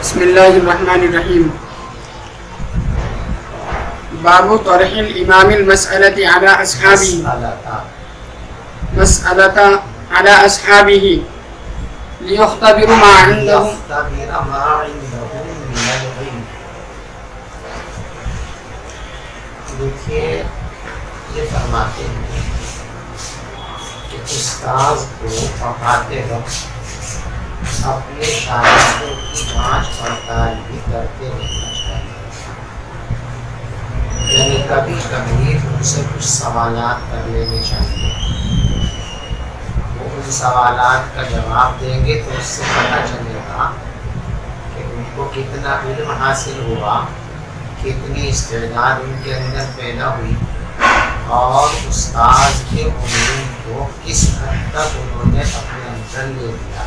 بسم اللہ الرحمن الرحیم باب طرح الامام المسألة على اصحابه لیختبر ما عندهم دیکھیے یہ فرماتے ہیں کہ استاذ کو پڑھاتے وقت اپنے شاگردوں کی جانچ پڑتال بھی کرتے رہنا چاہیے، یعنی کبھی کبھی ان سے کچھ سوالات کر لینے چاہیے۔ وہ ان سوالات کا جواب دیں گے تو اس سے پتہ چلے گا کہ ان کو کتنا علم حاصل ہوا، کتنی استعداد ان کے اندر پیدا ہوئی، اور استاذ کے علوم کو کس حد تک انہوں نے اپنے اندر لے لیا۔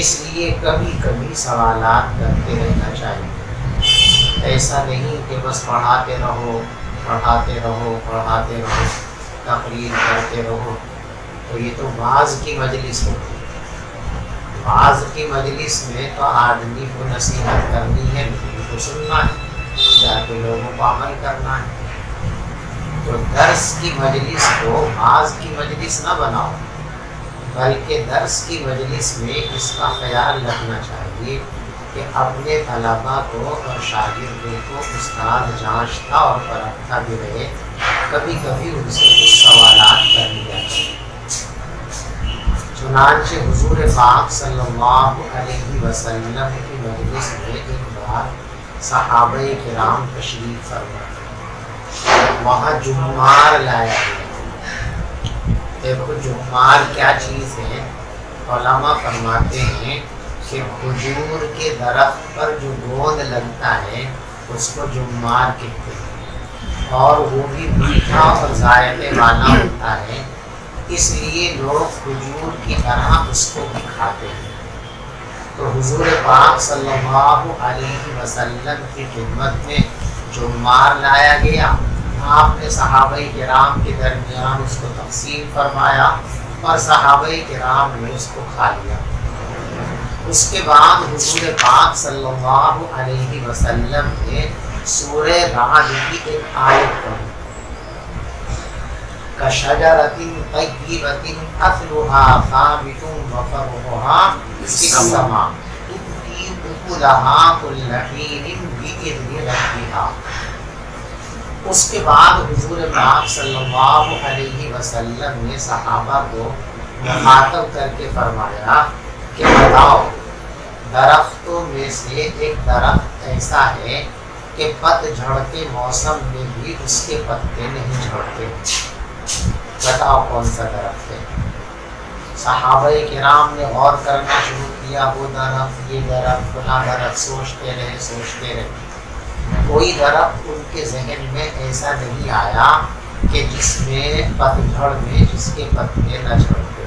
اس لیے کبھی کبھی سوالات کرتے رہنا چاہیے۔ ایسا نہیں کہ بس پڑھاتے رہو تقریر کرتے رہو، تو یہ تو وعظ کی مجلس ہوتی ہے۔ وعظ کی مجلس میں تو آدمی کو نصیحت کرنی ہے، ان کو سننا ہے، جا کے لوگوں کو عمل کرنا ہے۔ تو درس کی مجلس کو وعظ کی مجلس نہ بناؤ، بلکہ درس کی مجلس میں اس کا خیال رکھنا چاہیے کہ اپنے طلباء کو اور شاگردوں کو استاد جانچتا اور پرکھتا بھی رہے، کبھی کبھی ان سے کچھ سوالات کر لیا جائے۔ چنانچہ حضور پاک صلی اللہ علیہ وسلم کی مجلس میں ایک بار صحابہ کرام تشریف فرما، وہاں جمار لایا گیا۔ دیکھو جمار کیا چیز ہے؟ علماء فرماتے ہیں کہ کھجور کے درخت پر جو گوند لگتا ہے اس کو جمار کہتے ہیں، اور وہ بھی میٹھا اور ذائقے والا ہوتا ہے، اس لیے لوگ کھجور کی طرح اس کو بھی کھاتے ہیں۔ تو حضور پاک صلی اللہ علیہ وسلم کی خدمت میں جمار لایا گیا، آپ نے صحابہ کرام کے درمیان اس کو تقسیم فرمایا اور صحابہ کرام نے اس کو کھا لیا۔ اس کے بعد حضور پاک صلی اللہ علیہ وسلم نے سورہ رعد کی ایک آیت پڑھی، کشجرۃ طیبۃ اصلھا ثابت وفرعھا فی السماء تؤتی اکلھا کل حین بإذن ربھا۔ اس کے بعد حضور پاک صلی اللہ علیہ وسلم نے صحابہ کو مخاطب کر کے فرمایا کہ بتاؤ، درختوں میں سے ایک درخت ایسا ہے کہ پت جھڑ کے موسم میں بھی اس کے پتے نہیں جھڑتے، بتاؤ کون سا درخت ہے؟ صحابہ کرام نے غور کرنا شروع کیا، وہ درخت، یہ درخت، فلاں درخت، سوچتے رہے۔ کوئی درخت ان کے ذہن میں ایسا نہیں آیا کہ جس میں پتجھڑ میں جس کے پتے نہ جھڑتے۔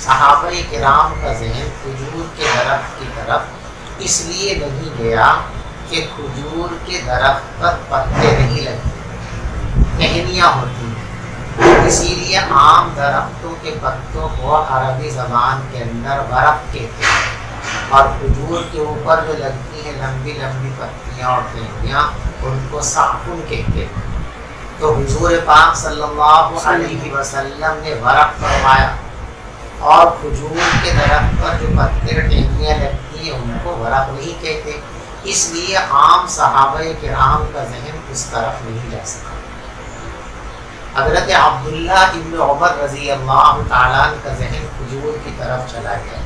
صحابہ کرام کا ذہن کھجور کے درخت کی طرف اس لیے نہیں گیا کہ کھجور کے درخت پر پتے نہیں لگتے، ٹہنیاں ہوتی ہیں، اسی لیے عام درختوں کے پتوں کو عربی زبان کے اندر ورق کہتے ہیں، اور کھجور کے اوپر جو لگتی ہیں لمبی لمبی پتیاں اور ٹہنیاں ان کو سعفن کہتے ہیں۔ تو حضور پاک صلی اللہ علیہ وسلم نے ورق فرمایا، اور کھجور کے درخت پر جو پتے ٹہنیاں لگتی ہیں ان کو ورق نہیں کہتے، اس لیے عام صحابہ کرام کا ذہن اس طرف نہیں جا سکا۔ حضرت عبداللہ ابن عمر رضی اللہ تعالیٰ کا ذہن کھجور کی طرف چلا گیا،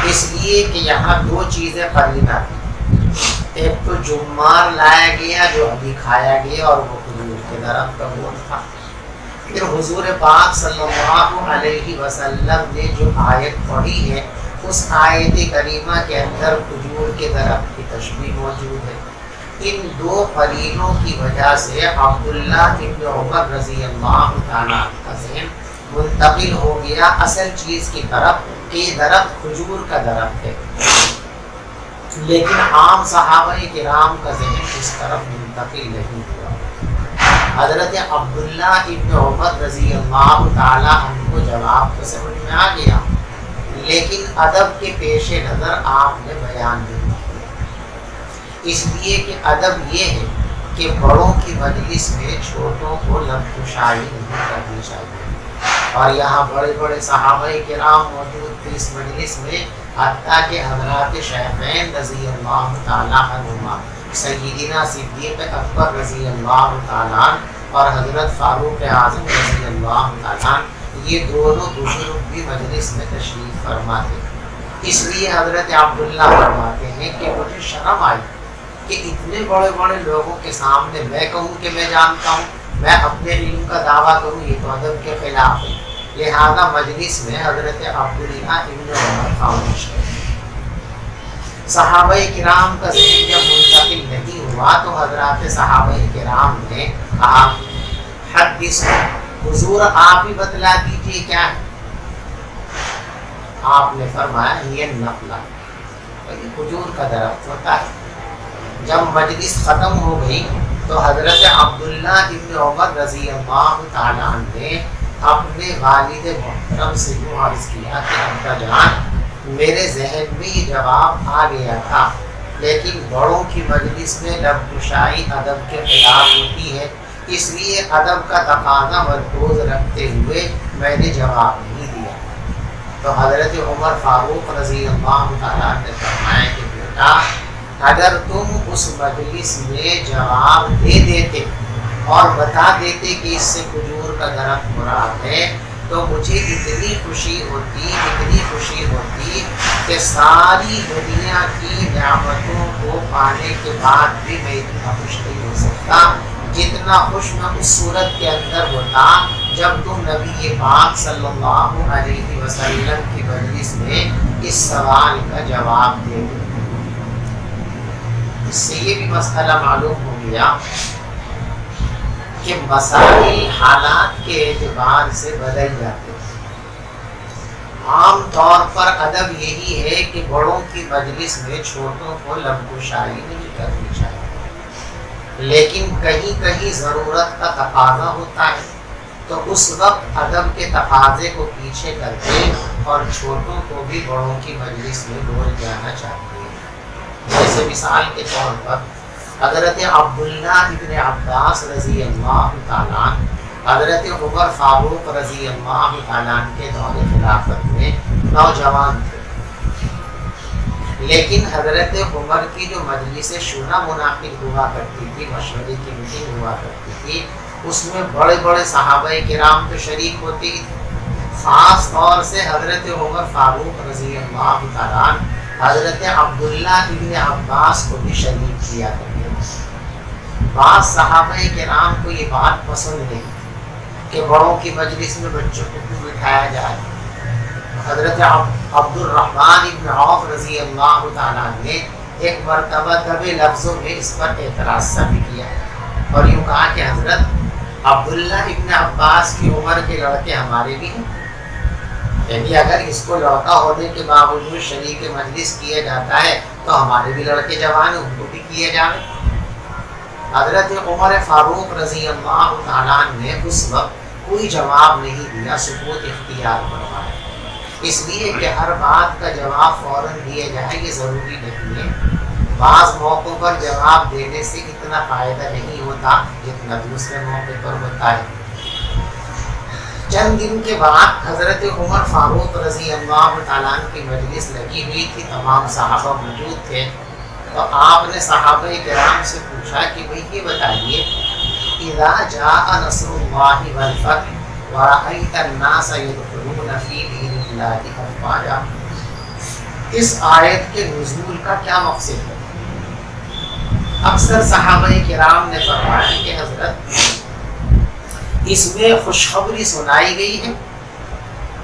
اس لیے کہ یہاں دو چیزیں قرینہ تھیں، ایک تو جمار لایا گیا جو ابھی کھایا گیا اور وہ کھجور کے درخت کا گوند تھا۔ پھر حضور پاک صلی اللہ علیہ وسلم نے جو آیت پڑھی ہے اس آیت کریمہ کے اندر کھجور کے درخت کی تشبیہ موجود ہے۔ ان دو قرینوں کی وجہ سے عبداللہ ابن عمر رضی اللہ تعالیٰ کا ذہن منتقل ہو گیا اصل چیز کی طرف کہ یہ درخت کھجور کا درخت ہے، لیکن عام صحابہ کرام کا ذہن اس طرف منتقل نہیں ہوا۔ حضرت عبداللہ ابن عمر رضی اللہ تعالیٰ عنہ کو جواب تو سمجھ میں آ گیا، لیکن ادب کے پیش نظر آپ نے بیان نہیں کیا، اس لیے کہ ادب یہ ہے کہ بڑوں کی مجلس میں چھوٹوں کو لب کشائی نہیں کرنی چاہیے۔ اور یہاں بڑے بڑے صحابہ کرام موجود تھے اس مجلس میں، حتیٰ کہ حضرات شیخین رضی اللہ تعالیٰ عنہما، سیدنا صدیق اکبر رضی اللہ تعالیٰ اور حضرت فاروق اعظم رضی اللہ تعالیٰ، یہ دونوں بزرگ بھی مجلس میں تشریف فرما تھے۔ اس لیے حضرت عبداللہ فرماتے ہیں کہ مجھے شرم آئی کہ اتنے بڑے بڑے لوگوں کے سامنے میں کہوں کہ میں جانتا ہوں، میں اپنے علم کا دعویٰ کروں، یہ تو ادب کے خلاف ہے۔ لہذا مجلس میں حضرت عبداللہ ابن عمر خاموش ہے۔ صحابہ کرام کا ذہن جب منتقل نہیں ہوا تو حضرات صحابہ کرام نے کہا حدیث حضور آپ ہی بتلا دیجیے کیا ہے؟ آپ نے فرمایا یہ نخلہ، کھجور کا درخت ہوتا ہے۔ جب مجلس ختم ہو گئی تو حضرت عبداللہ ابن عمر رضی اللہ تعالیٰ نے اپنے والد محترم سے یوں عرض کیا کہ ابا جان، میرے ذہن میں یہ جواب آ گیا تھا، لیکن بڑوں کی مجلس میں لب کشائی ادب کے خلاف ہوتی ہے، اس لیے ادب کا تقاضا مرکوز رکھتے ہوئے میں نے جواب نہیں دیا۔ تو حضرت عمر فاروق رضی اللہ تعالیٰ نے فرمایا کہ بیٹا، اگر تم اس مجلس میں جواب دے دیتے اور بتا دیتے کہ اس سے کھجور کا درخت مراد ہے تو مجھے اتنی خوشی ہوتی کہ ساری دنیا کی نعمتوں کو پانے کے بعد بھی میں اتنا خوش نہیں ہو سکتا جتنا خوش میں اس صورت کے اندر ہوتا جب تم نبی پاک صلی اللہ علیہ وسلم کی مجلس میں اس سوال کا جواب دے دو۔ اس سے یہ بھی مسئلہ معلوم ہو گیا کہ مسائل حالات کے اعتبار سے بدل جاتے ہیں۔ عام طور پر ادب یہی ہے کہ بڑوں کی مجلس میں چھوٹوں کو لب کشائی نہیں کرنی چاہیے، لیکن کہیں کہیں ضرورت کا تقاضا ہوتا ہے تو اس وقت ادب کے تقاضے کو پیچھے کر کے اور چھوٹوں کو بھی بڑوں کی مجلس میں بول جانا چاہیے۔ جیسے مثال کے طور پر حضرت عبداللہ ابن عباس رضی اللہ تعالیٰ حضرت عمر فاروق رضی اللہ تعالیٰ کے دور خلافت میں نوجوان تھے، لیکن حضرت عمر کی جو مجلس شورا منعقد ہوا کرتی تھی، مشورے کی میٹنگ ہوا کرتی تھی، اس میں بڑے بڑے صحابہ کرام تو شریک ہوتے ہی تھے، خاص طور سے حضرت عمر فاروق رضی اللہ تعالیٰ حضرت عبداللہ ابن عباس کو بھی شریک کیا کرتے تھے۔ بعض صحابہ کرام کو یہ بات پسند نہیں کہ بڑوں کی مجلس میں بچوں کو کیوں بٹھایا جائے۔ حضرت عبد الرحمن ابن عوف رضی اللہ تعالیٰ نے ایک مرتبہ دبے لفظوں میں اس پر اعتراض سا بھی کیا اور یوں کہا کہ حضرت عبداللہ ابن عباس کی عمر کے لڑکے ہمارے بھی ہیں، یعنی اگر اس کو لڑکا ہونے کے باوجود شریک مجلس کیا جاتا ہے تو ہمارے بھی لڑکے جوان ہیں، ان کو بھی کیا جائے۔ حضرت عمر فاروق رضی اللہ تعالیٰ نے اس وقت کوئی جواب نہیں دیا، سکوت اختیار فرمایا، اس لیے کہ ہر بات کا جواب فوراً دیا جائے یہ ضروری نہیں ہے۔ بعض موقعوں پر جواب دینے سے اتنا فائدہ نہیں ہوتا جتنا دوسرے موقع پر ہوتا ہے۔ چند دن کے بعد حضرت عمر فاروق رضی اللہ تعالیٰ کی مجلس لگی ہوئی تھی، تمام صحابہ موجود تھے، تو آپ نے صحابہ کرام سے پوچھا کہ بھئی یہ بتائیے، اذا جاء نصر اللہ والفتح ورأیت الناس يدخلون فی دین اللہ افواجا، اس آیت کے نزول کا کیا مقصد ہے؟ اکثر صحابہ کرام نے فرمایا کہ حضرت اس میں خوشخبری سنائی گئی ہے،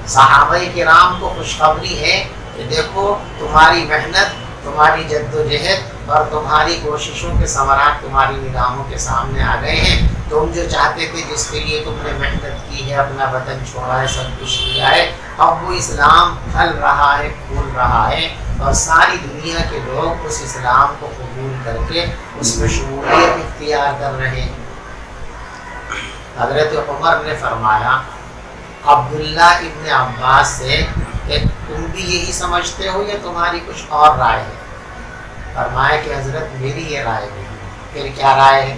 صحابہ کرام کو خوشخبری ہے کہ دیکھو تمہاری محنت، تمہاری جد و جہد اور تمہاری کوششوں کے ثمرات تمہاری نگاہوں کے سامنے آ گئے ہیں، تم جو چاہتے تھے، جس کے لیے تم نے محنت کی ہے، اپنا وطن چھوڑا ہے، سب کچھ کیا ہے، اب وہ اسلام پھل رہا ہے، پھول رہا ہے اور ساری دنیا کے لوگ اس اسلام کو قبول کر کے اس میں شمولیت اختیار کر رہے ہیں۔ حضرت عمر نے فرمایا عبداللہ ابن عباس سے کہ تم بھی یہی سمجھتے ہو یا تمہاری کچھ اور رائے ہے؟ فرمایا کہ حضرت میری یہ رائے نہیں. پھر کیا رائے ہے؟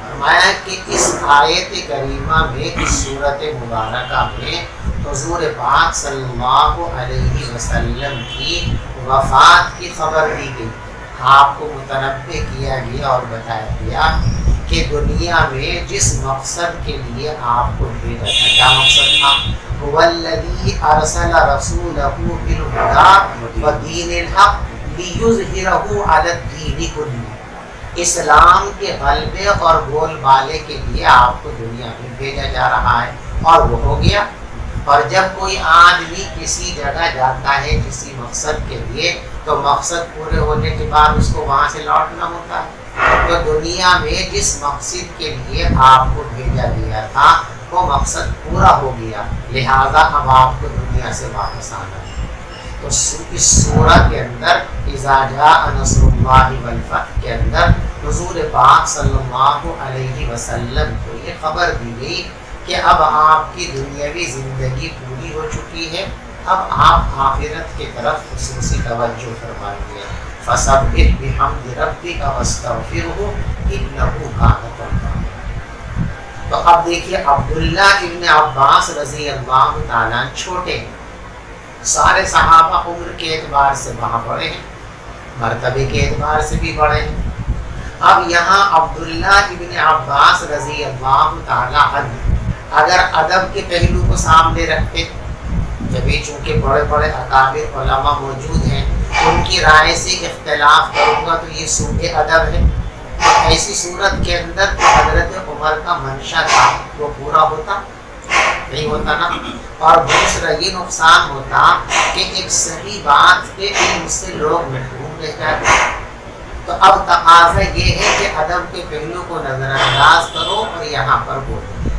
فرمایا کہ اس آیت کریمہ میں، اس صورت مبارکہ میں حضور پاک صلی اللہ علیہ وسلم کی وفات کی خبر دی گئی. آپ کو متنبہ کیا گیا اور بتایا گیا کہ دنیا میں جس مقصد کے لیے آپ کو بھیجا تھا، کیا مقصد تھا؟ وَالَّذِي أَرْسَلَ رَسُولَهُ بِالْهُدَىٰ وَدِينِ الْحَقِّ لِيُظْهِرَهُ عَلَى الدِّينِ كُلِّهِ. اسلام کے غلبے اور بول بالے کے لیے آپ کو دنیا میں بھیجا جا رہا ہے، اور وہ ہو گیا. اور جب کوئی آدمی کسی جگہ جاتا ہے کسی مقصد کے لیے، تو مقصد پورے ہونے کے بعد اس کو وہاں سے لوٹنا ہوتا ہے. تو دنیا میں جس مقصد کے لیے آپ کو بھیجا گیا تھا وہ مقصد پورا ہو گیا، لہذا اب آپ کو دنیا سے واپس آنا ہے. تو اس سورہ کے اندر اذا جاء نصر اللہ والفتح کے اندر حضور پاک صلی اللہ علیہ وسلم کو یہ خبر دی گئی کہ اب آپ کی دنیاوی زندگی پوری ہو چکی ہے، اب آپ آخرت کی طرف خصوصی توجہ فرمائیے. فَسَبِّحْ بِحَمْدِ رَبِّكَ وَاسْتَغْفِرْهُ إِنَّهُ كَانَ تَوَّابًا. تو اب دیکھیے عبداللہ ابن عباس رضی اللہ تعالیٰ چھوٹے ہیں، سارے صحابہ عمر کے اعتبار سے وہاں بڑے ہیں، مرتبے کے اعتبار سے بھی بڑے ہیں. اب یہاں عبداللہ ابن عباس رضی اللہ تعالیٰ عنہ اگر ادب کے پہلو کو سامنے رکھتے، جبھی چونکہ بڑے بڑے اکابر علماء موجود ہیں، ان کی رائے سے اختلاف کروں گا تو یہ سوء ادب ہے. ایسی صورت کے اندر حضرت عمر کا منشا تھا وہ پورا ہوتا نہیں ہوتا نا. اور دوسرا یہ نقصان ہوتا کہ ایک صحیح بات کے علم سے لوگ محروم رہ جاتے. تو اب تقاضا یہ ہے کہ ادب کے پہلو کو نظر انداز کرو اور یہاں پر بولو.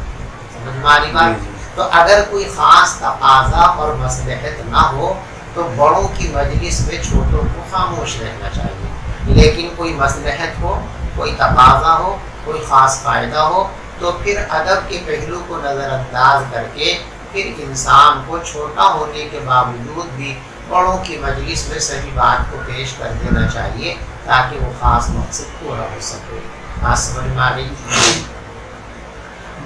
سمجھ میں آ رہی بات؟ تو اگر کوئی خاص تقاضا اور مصلحت نہ ہو تو بڑوں کی مجلس میں چھوٹوں کو خاموش رہنا چاہیے. لیکن کوئی مصلحت ہو، کوئی تقاضا ہو، کوئی خاص فائدہ ہو تو پھر ادب کے پہلو کو نظر انداز کر کے پھر انسان کو چھوٹا ہونے کے باوجود بھی بڑوں کی مجلس میں صحیح بات کو پیش کر دینا چاہیے تاکہ وہ خاص مقصد پورا ہو سکے. بات سمجھ میں آ گئی؟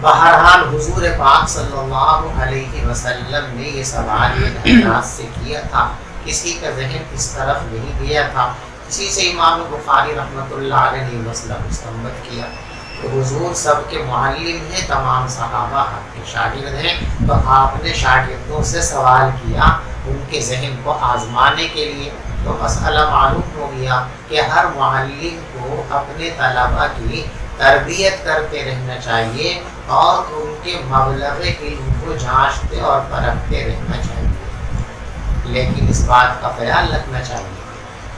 بہرحال حضور پاک صلی اللہ علیہ وسلم نے یہ سوال یہ انداز سے کیا تھا، کسی کا ذہن اس طرف نہیں گیا تھا. اسی سے امام بخاری رحمۃ اللہ علیہ نے مسئلہ مستنبط کیا کہ حضور سب کے معلم ہیں، تمام صحابہ آپ کے شاگرد ہیں، تو آپ نے شاگردوں سے سوال کیا ان کے ذہن کو آزمانے کے لیے. تو مسئلہ معلوم ہو گیا کہ ہر معلم کو اپنے طلباء کی تربیت کرتے رہنا چاہیے اور ان کے مبلغ علم کو جانچتے اور پرکھتے رہنا چاہیے. لیکن اس بات کا خیال رکھنا چاہیے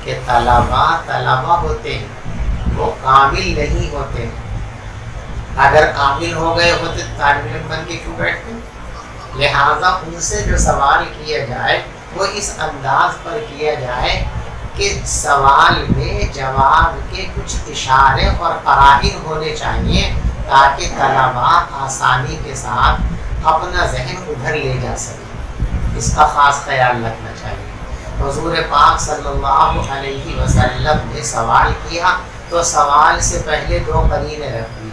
کہ طلباء ہوتے ہیں، وہ کامل نہیں ہوتے. اگر کامل ہو گئے ہوتے طالب علم بن کے کیوں بیٹھتے؟ لہٰذا ان سے جو سوال کیا جائے وہ اس انداز پر کیا جائے کہ سوال میں جواب کے کچھ اشارے اور قرائن ہونے چاہیے تاکہ طلباء آسانی کے ساتھ اپنا ذہن ادھر لے جا سکے. اس کا خاص خیال رکھنا چاہیے. حضور پاک صلی اللہ علیہ وسلم نے سوال کیا تو سوال سے پہلے دو قرینیں رکھ دی.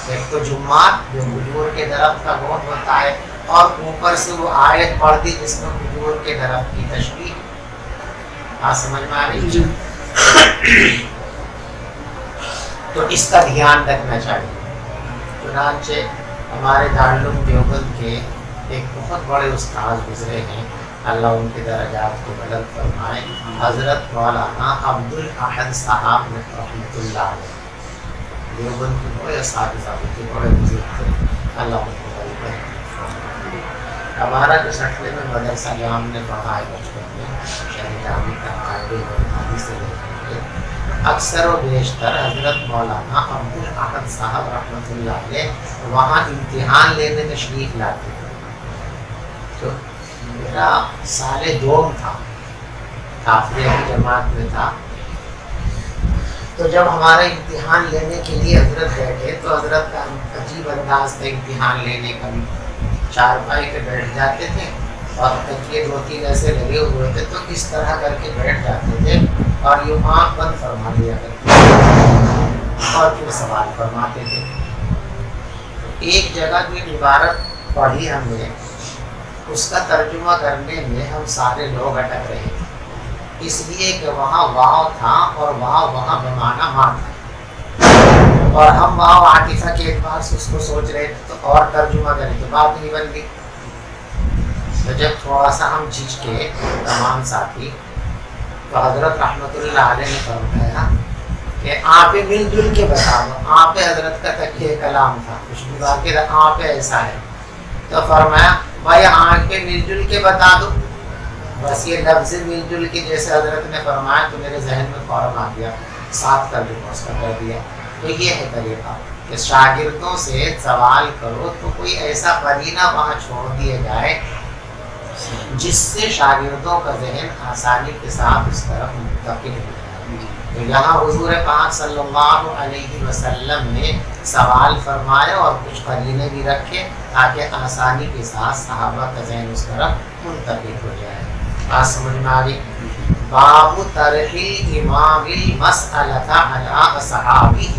ایک تو جمعات جو کھجور کے درخت کا گون ہوتا ہے، اور اوپر سے وہ آیت پڑھ دی جس میں کھجور کے درخت کی تشبیہ. آپ سمجھ میں آ رہی؟ تو اس کا دھیان رکھنا چاہیے. چنانچہ ہمارے دارالعلوم دیوبند کے ایک بہت بڑے استاد گزرے ہیں، اللہ ان کے درجات کو بلند فرمائے، حضرت مولانا عبدالاحد صاحب رحمۃ اللہ علیہ. دیوبند کے بڑے اساتذہ تھے، بڑے بزرگ تھے، اللہ ان کو بلند فرمائے. ہمارا جو سٹلے میں مدرسہ جو ہم نے پڑھا ہے بچپن میں، شہر جامع کا قاعدے اور حدیث سے لے اکثر و بیشتر حضرت مولانا عبدالاحد صاحب رحمۃ اللہ علیہ وہاں امتحان لینے تشریف لاتے تھے. تو میرا سال دوم تھا، حافظ کی جماعت میں تھا. تو جب ہمارا امتحان لینے کے لیے حضرت بیٹھے تو حضرت کا عجیب انداز تھا امتحان لینے کا بھی. چارپائی پہ بیٹھ جاتے تھے اور تکیے 2-3 ایسے لگے ہوئے تھے تو اس طرح کر کے بیٹھ جاتے تھے اور یہ آنکھ بند فرما لیا کرتے تھے اور پھر سوال فرماتے تھے. ایک جگہ جو عبارت پڑھی ہم نے اس کا ترجمہ کرنے میں ہم سارے لوگ اٹک رہے تھے، اس لیے کہ وہاں واو تھا اور وہاں بمانا ماں تھا، اور ہم واو عاطفہ کے اعتبار سے اس کو سوچ رہے تھے تو اور ترجمہ کریں تو بات نہیں بن گئی. تو جب تھوڑا سا ہم جھجھ کے تمام ساتھی تو حضرت رحمۃ اللہ علیہ نے فرمایا کہ آپ مل جل کے بتا دو. آپ حضرت کا تکیہ کلام تھا، کچھ بھی بات کے آپ ایسا ہے تو فرمایا بھائی آنکھ پہ مل جل کے بتا دو. بس یہ لفظ مل جل کے جیسے حضرت نے فرمایا تو میرے ذہن میں فوراً آ گیا، ساتھ ترجمہ اس کا کر دیا. تو یہ ہے طریقہ کہ شاگردوں سے سوال کرو تو کوئی ایسا قرینہ وہاں چھوڑ دیا جائے جس سے شاگردوں کا ذہن آسانی کے ساتھ اس طرف منتقل ہو جائے. تو یہاں حضور پاک صلی اللہ علیہ وسلم نے سوال فرمایا اور کچھ قرینے بھی رکھے تاکہ آسانی کے ساتھ صحابہ کا ذہن اس طرف منتقل ہو جائے. بات سمجھ میں آ گئی؟ باب ترحیل امام المسألۃ علی اصحابہ،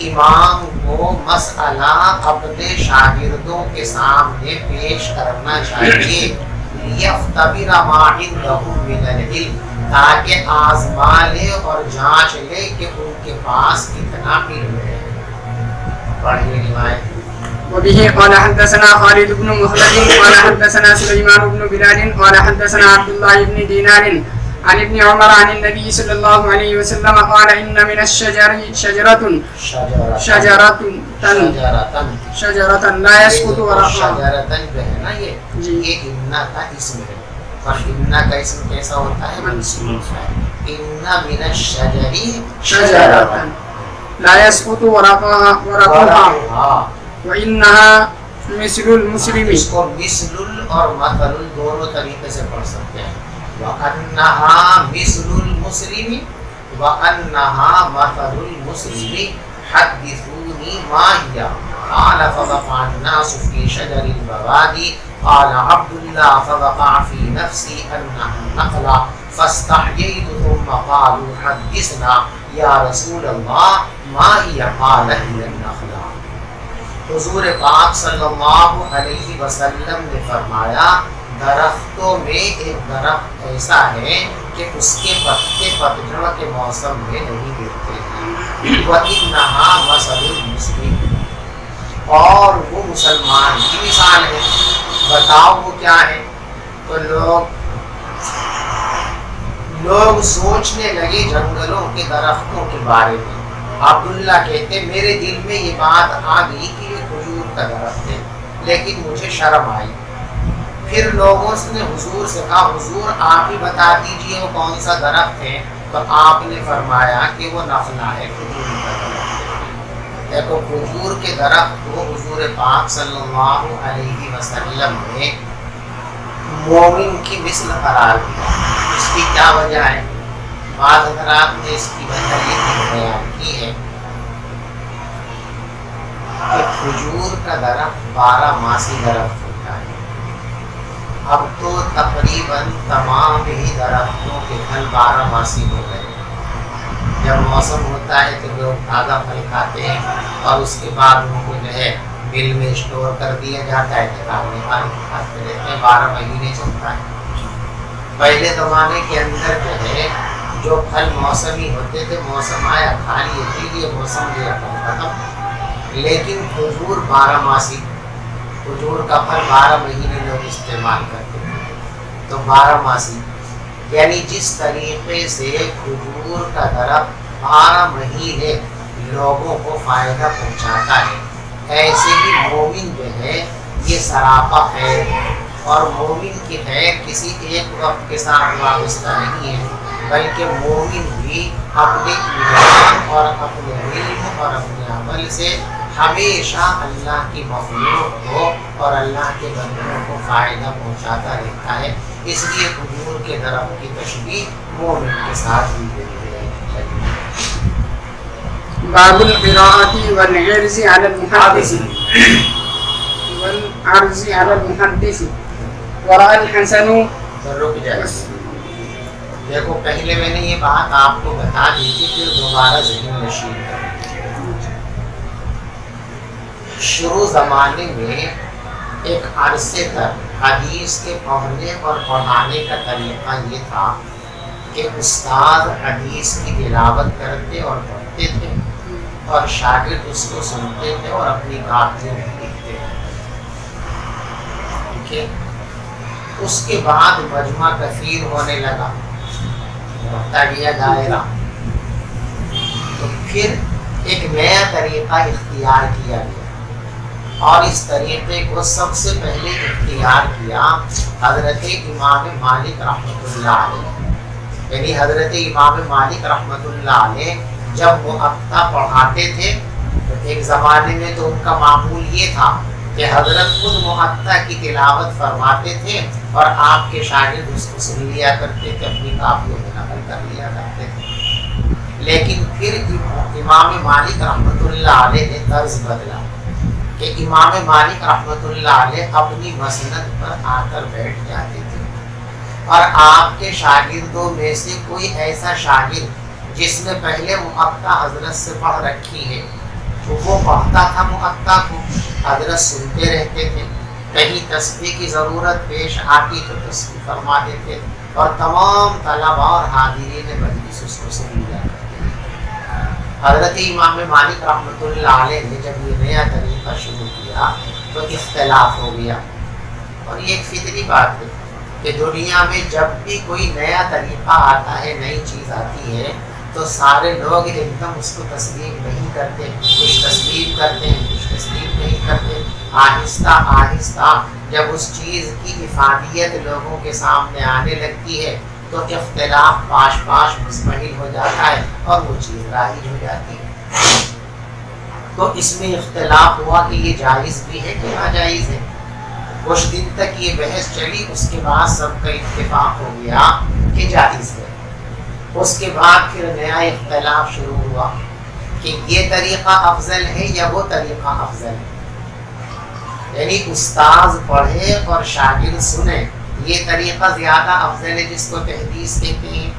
امام کو مسئلہ اپنے شاگردوں کے سامنے پیش کرنا چاہیے، لیختبر ما عنده من العلم، تاکہ آزما لے اور جانچ لے کہ ان کے پاس کتنا علم ہے. پڑھیے روایت. وبه قال حدثنا خالد بن مخلد قال حدثنا سليمان بن بلال قال حدثنا عبد الله بن دينار عن ابن عمر عن النبي صلى الله عليه وسلم قال إن من الشجر شجرة لا يسقط ورقها. یہ ان کا اسم ہے اور ان کا اسم کیسا ہوتا ہے؟ منصوب ہے. ان من الشجر شجرة لا يسقط ورقها وإنها مثل المسلم. اس کو مثل اور مثل دونوں طریقے سے پڑھ سکتے ہیں. وَأَنَّهَا مِثْلُ الْمُسْلِمِ وَأَنَّهَا مَثَلُ الْمُسْلِمِ حَدِّثُونِي مَا هِيَ قَالَ فَوَقَعَ النَّاسُ فِي شَجَرِ الْبَوَادِ قَالَ عَبْدُ اللَّهِ فَوَقَعَ فِي نَفْسِي أَنَّهَا نَخْلَةٌ فَاسْتَحْيَيْتُ ثُمَّ قَالُوا حَدِّثْنَا يَا رَسُولَ اللَّهِ مَا هِيَ قَالَ هِيَ النَّخْلَةُ. حضور پاک صلی اللہ علیہ وسلم نے فرمایا درختوں میں ایک درخت ایسا ہے کہ اس کے پتے پتجھڑ کے موسم میں نہیں گرتے ہیں. وَإِنَّهَا مَثَلُ الْمُسْلِمِ، اور وہ مسلمان کی مثال ہے. بتاؤ وہ کیا ہے؟ تو لوگ سوچنے لگے جنگلوں کے درختوں کے بارے میں. عبداللہ کہتے میرے دل میں یہ بات آ گئی کہ یہ کھجور کا درخت ہے، لیکن مجھے شرم آئی. پھر لوگوں نے حضور سے کہا حضور آپ ہی بتا دیجئے وہ کون سا درخت ہے. تو آپ نے فرمایا کہ وہ نخلا ہے، کھجور کا درخت ہے. دیکھو کھجور کے درخت کو حضور پاک صلی اللہ علیہ وسلم نے مومن کی مثل قرار دیا. اس کی کیا وجہ ہے؟ بعض حضرات نے اس کی وجہ یہ بیان کی ہے کہ کھجور کا درخت 12 ماسی درخت ہوتا ہے. اب تو تقریباً تمام ہی درختوں کے پھل 12 ماسی ہو گئے. جب موسم ہوتا ہے تو لوگ تازہ پھل کھاتے ہیں اور اس کے بعد ان کو جو ہے بل میں اسٹور کر دیا جاتا ہے، نکالنے والے کھاتے رہتے ہیں. 12 مہینے چلتا ہے. پہلے زمانے کے اندر جو ہے جو پھل موسمی ہوتے تھے، موسم آیا کھا لیے تھے، یہ موسم گیا ختم. لیکن کھجور 12 ماسی، کھجور کا پھل 12 مہینے لوگ استعمال کرتے تھے. تو 12 ماسی یعنی جس طریقے سے کھجور کا درخت 12 مہینے لوگوں کو فائدہ پہنچاتا ہے، ایسے ہی مومن جو ہے یہ سراپا خیر، اور مومن کی خیر کسی ایک وقت کے ساتھ وابستہ نہیں ہے، بلکہ مومن بھی اپنے ایمان اور اپنے علم اور اپنے عمل سے ہمیشہ اللہ کی مخلوق کو اور اللہ کے بندوں کو فائدہ پہنچاتا رہتا ہے. اس لیے کھجور کے درخت کی تشبیہ مومن کے ساتھ دی گئی ہے. باب القراءة والعرض على المحدث والعرض على المحدث. ورأى الحسن تو رک جائے. دیکھو پہلے میں نے یہ بات آپ کو بتا دی تھی، پھر دوبارہ ذہن نشین کریں. شروع زمانے میں ایک عرصے تک حدیث کے پڑھنے اور پڑھانے کا طریقہ یہ تھا کہ استاد حدیث کی تلاوت کرتے اور پڑھتے تھے اور شاگرد اس کو سنتے تھے اور اپنی کاپیوں میں لکھتے تھے. ٹھیک ہے. اس کے بعد مجمع کثیر ہونے لگا، بڑھتا گیا دائرہ، تو پھر ایک نیا طریقہ اختیار کیا گیا اور اس طریقے کو سب سے پہلے اختیار کیا حضرت امام مالک رحمۃ اللہ علیہ. یعنی حضرت امام مالک رحمۃ اللہ علیہ جب موطا پڑھاتے تھے تو ایک زمانے میں تو ان کا معمول یہ تھا کہ حضرت خود موطا کی تلاوت فرماتے تھے اور آپ کے شاگرد اس کو سن لیا کرتے تھے، اپنی کاپیوں میں نقل کر لیا کرتے تھے. لیکن پھر امام مالک رحمۃ اللہ علیہ نے طرز بدلا کہ امام مالک رحمۃ اللہ علیہ اپنی مسند پر آ کر بیٹھ جاتے تھے اور آپ کے شاگردوں میں سے کوئی ایسا شاگرد جس نے پہلے موطا حضرت سے پڑھ رکھی ہے تو وہ پڑھتا تھا موطا کو، حضرت سنتے رہتے تھے. کہیں تسبیح کی ضرورت پیش آتی تو تسبیح فرما دیتے اور تمام طلبہ اور حاضرین مجلس اس کو سن لیا کرتے. حضرت امام مالک رحمۃ اللہ علیہ نے جب یہ نیا طریقہ شروع کیا تو اختلاف ہو گیا. اور یہ ایک فطری بات ہے کہ دنیا میں جب بھی کوئی نیا طریقہ آتا ہے، نئی چیز آتی ہے تو سارے لوگ ایک دم اس کو تسلیم نہیں کرتے. کچھ تسلیم کرتے ہیں، کچھ تسلیم نہیں کرتے. آہستہ آہستہ جب اس چیز کی افادیت لوگوں کے سامنے آنے لگتی ہے تو اختلاف پاش پاش مزمحل ہو جاتا ہے اور وہ چیز رائج ہو جاتی ہے. تو اس میں اختلاف ہوا کہ یہ جائز بھی ہے کہ ناجائز ہے. کچھ دن تک یہ بحث چلی، اس کے بعد سب کا اتفاق ہو گیا کہ جائز ہے. اس کے بعد پھر نیا اختلاف شروع ہوا کہ یہ طریقہ افضل ہے یا وہ طریقہ افضل ہے. یعنی استاذ پڑھے اور شاگرد سنے، یہ طریقہ زیادہ افضل ہے جس کو تحدیث کہتے ہیں،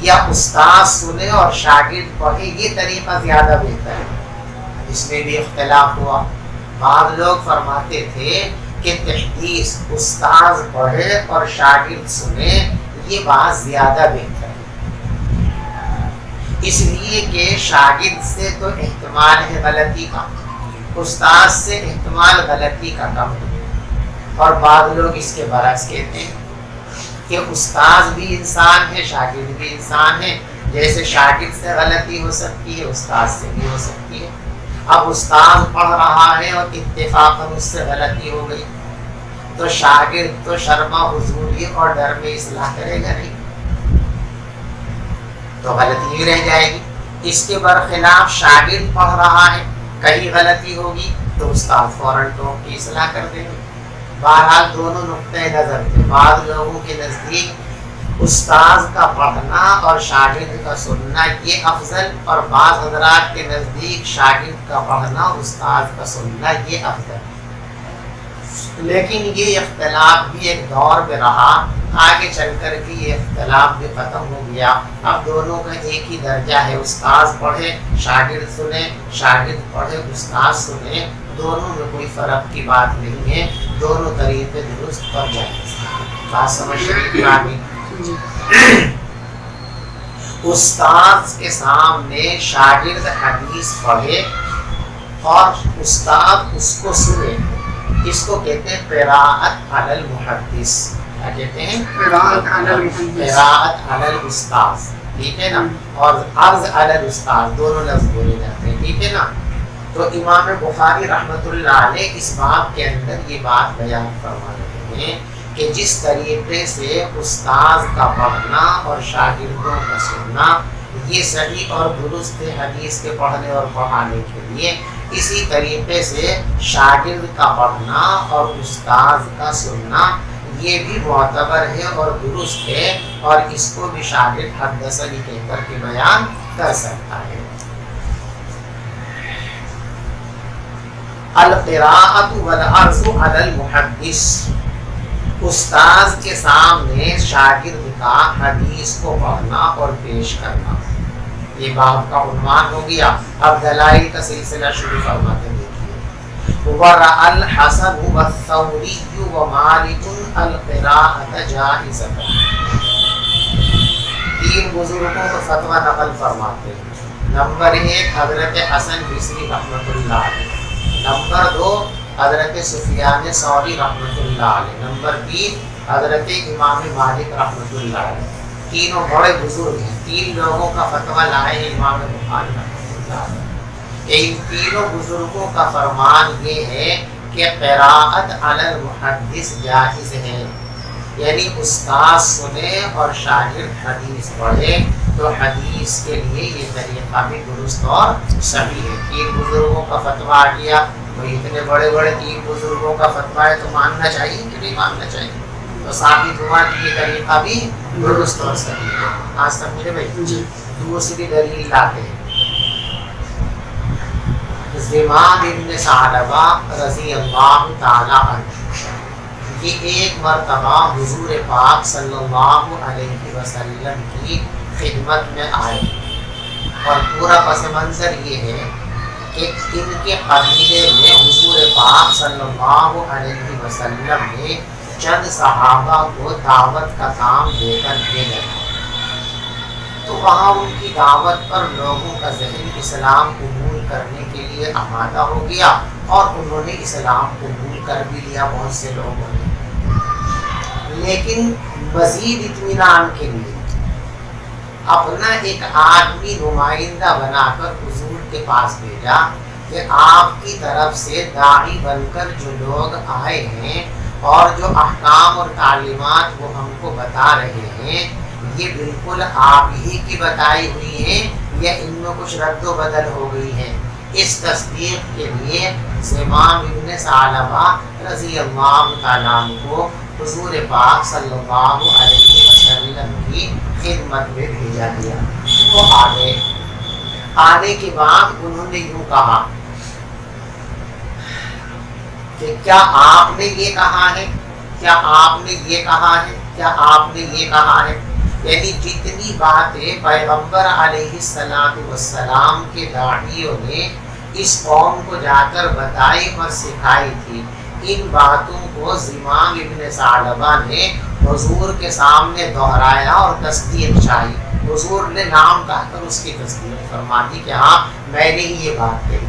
یا استاذ سنے اور شاگرد پڑھے یہ طریقہ زیادہ بہتر ہے. اس میں بھی اختلاف ہوا. بعض لوگ فرماتے تھے کہ تحدیث استاذ پڑھے اور شاگرد سنے یہ بات زیادہ بہتر ہے، اس لیے کہ شاگرد سے تو احتمال ہے غلطی کا، استاذ سے احتمال غلطی کا کم ہے. اور بعض لوگ اس کے برعکس کہتے ہیں کہ استاذ بھی انسان ہے، شاگرد بھی انسان ہے. جیسے شاگرد سے غلطی ہو سکتی ہے، استاذ سے بھی ہو سکتی ہے. اب استاذ پڑھ رہا ہے اور اتفاقاً اس سے غلطی ہو گئی تو شاگرد تو شرما حضوری اور ڈر میں اصلاح کرے گا نہیں، تو غلطی ہی رہ جائے گی. اس کے برخلاف شاگرد پڑھ رہا ہے، کہیں غلطی ہوگی تو استاد فوراً ٹوک کی اصلاح کر دیں گے. بہرحال دونوں نقطۂ نظر تھے. بعض لوگوں کے نزدیک استاذ کا پڑھنا اور شاگرد کا سننا یہ افضل، اور بعض حضرات کے نزدیک شاگرد کا پڑھنا اور استاذ کا سننا یہ افضل. لیکن یہ اختلاف بھی ایک دور میں رہا، آگے چل کر کے یہ اختلاف بھی ختم ہو گیا. اب دونوں کا ایک ہی درجہ ہے، استاذ پڑھے شاگرد سنے، شاگرد پڑھے استاذ سنے. دونوں میں کوئی فرق کی بات نہیں ہے، دونوں طریقے درست اور جائز. بات سمجھ رہی؟ استاذ کے سامنے شاگرد حدیث پڑھے اور استاد اس کو سنے، اس کو کہتے ہیں قراءت علی المحدث. کیا کہتے ہیں؟ قراءت علی الاستاذ. ٹھیک ہے نا؟ اور عرض علی الاستاذ دونوں لفظ بولے جاتے ہیں. ٹھیک ہے نا؟ تو امام بخاری رحمۃ اللہ علیہ اس باب کے اندر یہ بات بیان فرما رہے ہیں کہ جس طریقے سے استاذ کا پڑھنا اور شاگردوں کا سننا یہ صحیح اور درست ہے حدیث کے پڑھنے اور پڑھانے کے لیے، اسی طریقے سے شاگرد کا پڑھنا اور استاذ کا سننا یہ بھی معتبر ہے اور درست ہے، اور اس کو بھی شاگرد حدثنی کہہ کر کے بیان کر سکتا ہے. القراءۃ والعرض علی المحدث. استاذ کے سامنے شاگرد کا حدیث کو پڑھنا اور پیش کرنا، یہ باب کا عنوان ہو گیا۔ اب دلائل کا سلسلہ شروع فرماتے ہیں، دیکھیے ورأى الحسن والثوری ومالک القراءة جائزۃ، تین بزرگوں کا فتویٰ نقل فرماتے ہیں۔ نمبر 1 حضرت حسن بصری رحمۃ اللہ علیہ، نمبر 2 حضرت سفیان ثوری رحمۃ اللہ علیہ، نمبر 3 حضرت امام مالک رحمۃ اللہ علیہ۔ تینوں بڑے بزرگ ہیں، تین لوگوں کا فتویٰ لائے ہیں امام بخاری رحمۃ اللہ علیہ۔ ان تینوں بزرگوں کا فرمان یہ ہے کہ قراءت علی المحدث جائز ہے، یعنی استاد سنے اور شاگرد حدیث پڑھے تو حدیث کے لیے یہ طریقہ بھی درست اور صحیح ہے۔ تین بزرگوں کا فتویٰ آ گیا، بھائی اتنے بڑے بڑے تین بزرگوں کا فتویٰ ہے تو ماننا چاہیے کہ نہیں ماننا چاہیے، تو ثابت ہوا کہ یہ طریقہ بھی درست اور صحیح ہے۔ آج سمجھے بھائی جی۔ دوسری دلیل لاتے ہیں، زمام ابن ثعلبہ رضی اللہ تعالی عنہ کہ ایک مرتبہ حضور پاک صلی اللہ علیہ وسلم کی خدمت میں آئے، اور پورا پس منظر یہ ہے کہ ان کے قبیلے میں حضور پاک صلی اللہ علیہ وسلم نے چند صحابہ کو دعوت کا کام دے کر بھیجا، تو وہاں ان کی دعوت پر لوگوں کا ذہن اسلام قبول کرنے کے لیے آمادہ ہو گیا، اور انہوں نے اسلام قبول کر بھی لیا بہت سے لوگوں نے۔ لیکن مزید اطمینان کے لیے اپنا ایک آدمی نمائندہ بنا کر حضور کے پاس بھیجا کہ آپ کی طرف سے داعی بن کر جو لوگ آئے ہیں اور جو احکام اور تعلیمات وہ ہم کو بتا رہے ہیں، یہ بالکل آپ ہی کی بتائی ہوئی ہیں یا ان میں کچھ رد و بدل ہو گئی ہے؟ اس تصدیق کے لیے زمام ابن ثعلبہ رضی اللہ تعالیٰ عنہ کو حضور پاک صلی اللہ علیہ وسلم کی خدمت میں بھیجا گیا۔ وہ آنے کے بعد انہوں نے یوں کہا کہ کیا آپ نے یہ کہا ہے، کیا آپ نے یہ کہا ہے، کیا آپ نے یہ کہا ہے؟ یعنی جتنی باتیں پیغمبر علیہ السلام کے داعیوں نے اس قوم کو جا کر بتائی اور سکھائی تھی، ان باتوں کو زمام ابن ثعلبہ نے حضور کے سامنے دہرایا اور تصدیق چاہی۔ حضور نے نام کہا کر اس کی تصدیق فرما دی کہ ہاں میں نے ہی یہ بات کہی۔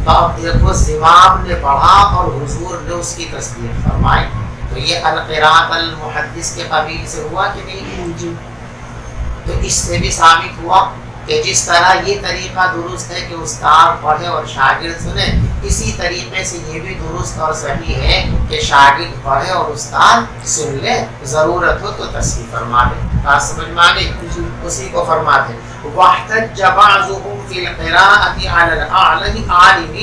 تو اب دیکھو زمام نے پڑھا اور حضور نے اس کی تصدیق فرمائی، تو یہ القراءۃ المحدث کے قبیل سے ہوا کہ نہیں؟ تو اس سے بھی ثابت ہوا کہ جس طرح یہ طریقہ درست ہے کہ استاد پڑھے اور شاگرد سنے، اسی طریقے سے یہ بھی درست اور صحیح ہے کہ شاگرد پڑھے اور استاد سن لے، ضرورت ہو تو تصحیح فرما دے۔ بات سمجھ میں آ گئی؟ اسی کو فرما دے وَاحْتَجَّ بَعْضُهُمْ فِي الْقِرَاءَةِ عَلَى الْعَالِمِ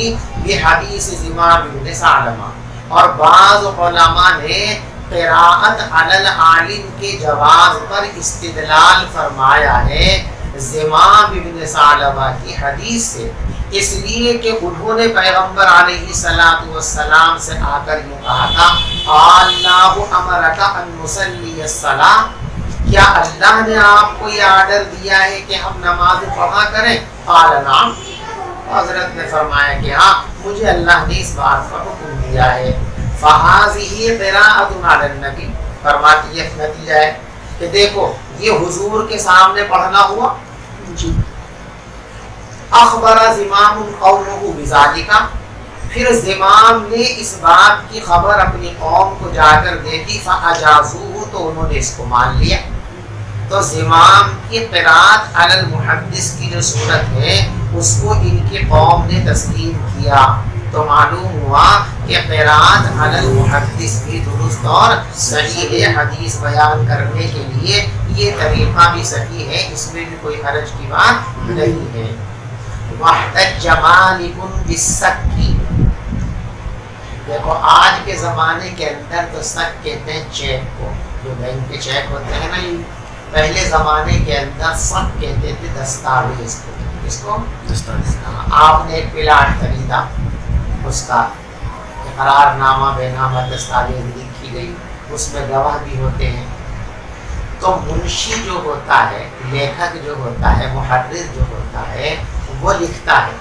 بِحَدِيثِ زِمَامِ بْنِ ثعلبہ، اور بعض علماء نے قراءت علی العالم کے جواز پر استدلال فرمایا ہے زمام ابن ثعلبہ کی حدیث سے، اس لیے کہ انہوں نے پیغمبر علیہ السلام سے آ کر یوں کہا تھا اللہ امرک ان نصلی الصلاۃ، کیا اللہ نے آپ کو یہ آرڈر دیا ہے کہ ہم نماز پڑھا کریں؟ قال نعم، حضرت نے فرمایا کہ ہاں مجھے اللہ نے اس بات پر حکم دیا ہے۔ فَهَذِهِ قِرَاءَةٌ عَلَى النَّبِيِّ، فرماتی یہ نتیجہ ہے کہ دیکھو یہ حضور کے سامنے پڑھنا ہوا۔ جی اخبر زمام قومه بذلك، پھر زمام نے اس بات کی خبر اپنی قوم کو جا کر دے دی، فاجازوه، تو انہوں نے اس کو مان لیا۔ تو زمام کی قراءت علی المحدث کی جو صورت ہے اس کو ان کی قوم نے تسلیم کیا، تو معلوم ہوا کہ قراءت علی المحدث بھی درست اور صحیح ہے، حدیث بیان کرنے کے لیے یہ طریقہ بھی صحیح ہے، اس میں بھی کوئی حرج کی بات نہیں ہے۔ وَاحْتَجَّ مَالِكٌ بِالسَّكِّ، دیکھو آج کے زمانے کے اندر تو سک کہتے ہیں چیک کو، جو بینک کے چیک ہوتے ہیں نا، پہلے زمانے کے اندر سک کہتے تھے دستاویز کو۔ اس کو دستاویز، آپ نے ایک پلاٹ خریدا، اس کا اقرار نامہ بے نامہ دستاویز لکھی گئی، اس میں گواہ بھی ہوتے ہیں. تو منشی جو ہوتا ہے، لیکھک جو ہوتا ہے، محرر جو ہوتا ہے، وہ لکھتا ہے،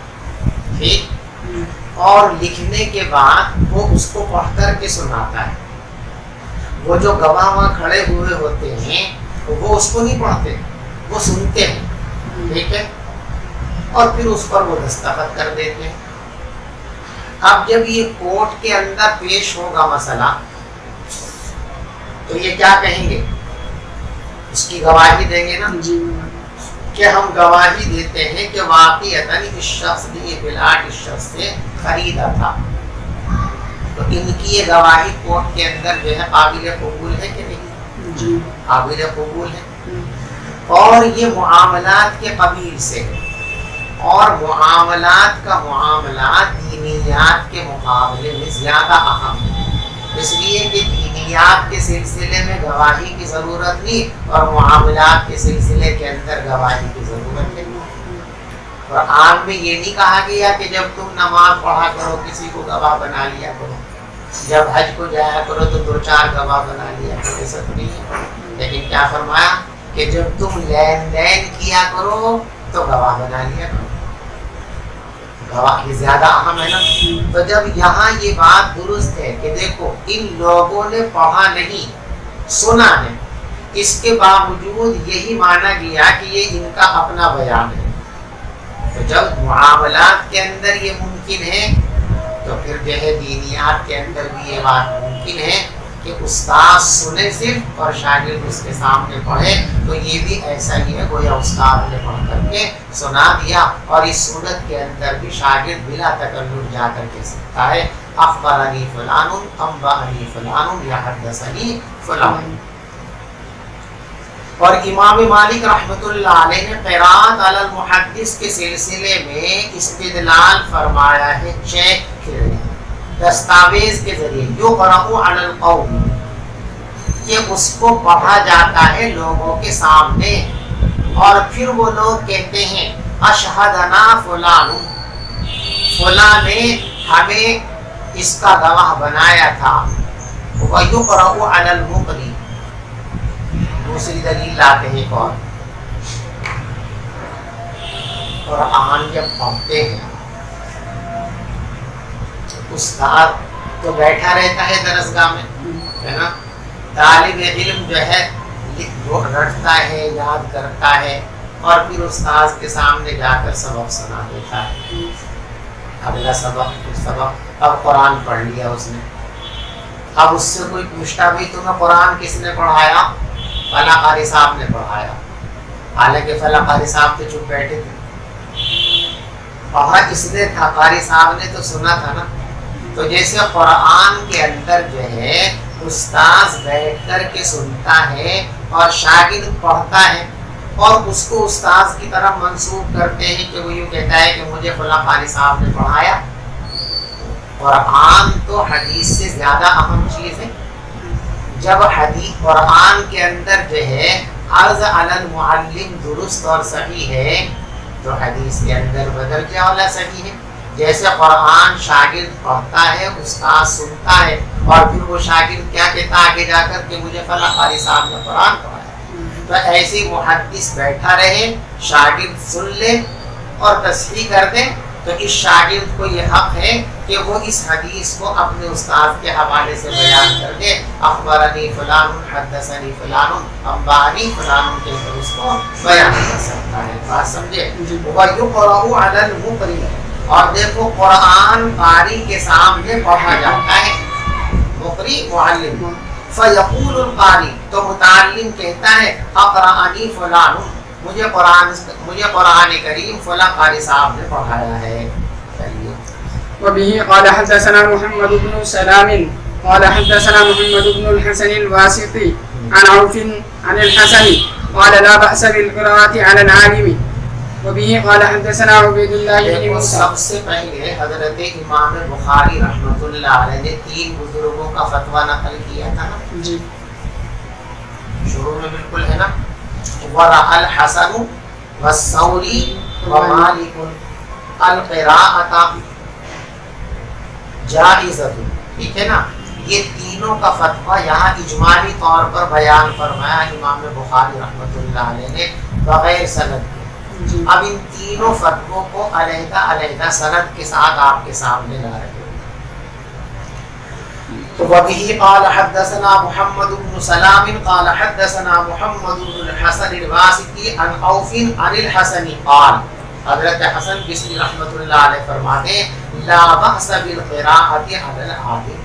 ٹھیک، اور لکھنے کے بعد وہ اس کو پڑھ کر کے سناتا ہے. وہ جو گواہ وہاں کھڑے ہوئے ہوتے ہیں وہ اس کو نہیں پڑھتے، وہ سنتے ہیں، ٹھیک ہے، اور پھر اس پر وہ دستخط کر دیتے ہیں. اب جب یہ کورٹ کے اندر پیش ہوگا مسئلہ تو یہ کیا کہیں گے؟ اس کی گواہی دیں گے نا، کہ ہم گواہی دیتے ہیں کہ واقعتاً اس شخص نے یہ پلاٹ اس شخص سے خریدا تھا. تو ان کی یہ گواہی کورٹ کے اندر جو ہے قابل قبول ہے کہ نہیں؟ قابل قبول ہے. اور یہ معاملات کے قبیل سے ہے، اور معاملات کا معاملات دینیات کے مقابلے میں زیادہ اہم ہے، اس لیے کہ دینیات کے سلسلے میں گواہی کی ضرورت نہیں اور معاملات کے سلسلے کے اندر گواہی کی ضرورت ہے. اور آن میں یہ نہیں کہا گیا کہ جب تم نماز پڑھا کرو کسی کو گواہ بنا لیا کرو، جب حج کو جایا کرو تو 2-4 گواہ بنا لیا کرو، ایسا تو نہیں ہے. لیکن کیا فرمایا کہ جب تم لین دین کیا کرو تو گواہ بنا لیا کرو. گواہ یہ زیادہ اہم ہے نا. تو جب یہاں یہ بات درست ہے کہ دیکھو ان لوگوں نے پڑھا نہیں، سنا ہے، اس کے باوجود یہی مانا گیا کہ یہ ان کا اپنا بیان ہے. تو جب معاملات کے اندر یہ ممکن ہے تو پھر جو ہے دینیات کے اندر بھی یہ بات ممکن ہے کہ استاد سنے صرف اور شاگرد اس کے سامنے پڑھے. تو یہ بھی ایسا ہی ہے، گویا استاد نے پڑھ کر کے سنا دیا، اور اس صورت کے اندر بھی شاگرد بلا تکلف جا کر کے سکتا ہے اخبرنی فلان، انبأنی فلان، یا حدثنی فلان. اور امام مالک رحمۃ اللہ علیہ نے قراءت علی المحدث کے سلسلے میں استدلال فرمایا ہے 6 دستاویز کے ذریعے، یقرأ علی القوم، کہ اس کو پڑھا جاتا ہے لوگوں کے سامنے، اور پھر وہ لوگ کہتے ہیں اشہدنا فلان، فلاں نے ہمیں اس کا گواہ بنایا تھا. وَيُقْرَأُ عَلَى الْمُقْرِ، دوسری دلیل لاتے ہیں کون؟ قرآن جب پڑھتے ہیں استاد تو بیٹھا رہتا ہے درسگاہ میں، ہے نا، طالب علم جو ہے وہ رٹتا ہے، یاد کرتا ہے، اور پھر استاد کے سامنے جا کر سبق سنا دیتا ہے. اگلا سبق اب قرآن پڑھ لیا اس نے. اب اس سے کوئی پوچھتا بھی تمہیں قرآن کس نے پڑھایا؟ فلاں قاری صاحب نے پڑھایا. حالانکہ فلاں قاری صاحب تو چپ بیٹھے تھے، پڑھا کس نے تھا؟ قاری صاحب نے تو سنا تھا نا. تو جیسے قرآن کے اندر جو ہے استاذ بیٹھ کر کے سنتا ہے اور شاگرد پڑھتا ہے، اور اس کو استاذ کی طرف منسوب کرتے ہیں کہ وہ یوں کہتا ہے کہ مجھے فلاں قاری صاحب نے پڑھایا. قرآن تو حدیث سے زیادہ اہم چیز ہے. جب حدیث قرآن کے اندر جو ہے عرض علی المعلم درست اور صحیح ہے تو حدیث کے اندر بدل کیا والا صحیح ہے. جیسے قرآن شاگرد پڑھتا ہے، استاد سنتا ہے، اور پھر وہ شاگرد کیا کہتا ہے آگے جا کر کہ مجھے فلاں قاری صاحب نے قرآن پڑھایا. تو ایسی محدث بیٹھا رہے، شاگرد سن لے اور تصحیح کر دے، تو اس شاگرد کو یہ حق ہے کہ وہ اس حدیث کو اپنے استاد کے حوالے سے بیان کر دے. اخبرنی فلان، حدثنی فلان، انبأنی فلان، کے اس کو بیان کر سکتا ہے. بات سمجھے؟ وَيُقْرَأُ عَلَى الْمُقْرِ، اور دیکھو قرآن قاری کے سامنے پڑھا جاتا ہے، مقری معلم. فَيَقُولُ الْقَارِئُ، تو متعلم کہتا ہے اقرأنی فلان، مجھے قرآن کریم فلاں قاری صاحب نے پڑھایا ہے. چلیے. وبه قال حدثنا محمد بن سلام قال حدثنا محمد بن الحسن الواسطي عن عوف عن الحسن قال لا بأس بالقراءة على العالم. وبه قال حدثنا عبيد الله بن موسى. سب سے پہلے حضرت امام بخاری رحمۃ اللہ علیہ نے 3 بزرگوں کا فتویٰ نقل کیا تھا نا جی، شروع میں بالکل ہے نا. ورأى الحسن والثوری ومالک القراءة جائزۃ، ٹھیک ہے نا. یہ تینوں کا فتویٰ یہاں اجمالی طور پر بیان فرمایا امام بخاری رحمۃ اللہ علیہ نے بغیر سند کے. اب ان تینوں فتووں کو علیحدہ علیحدہ سند کے ساتھ آپ کے سامنے لا رہے ہیں. وبه قال حدثنا محمد بن سلام قال حدثنا محمد بن الحسن الواسطي عن عوف عن الحسن قال حضرت حسن بصری رحمۃ اللہ علیہ فرماتے ہیں لا بأس بالقراءة على العالم.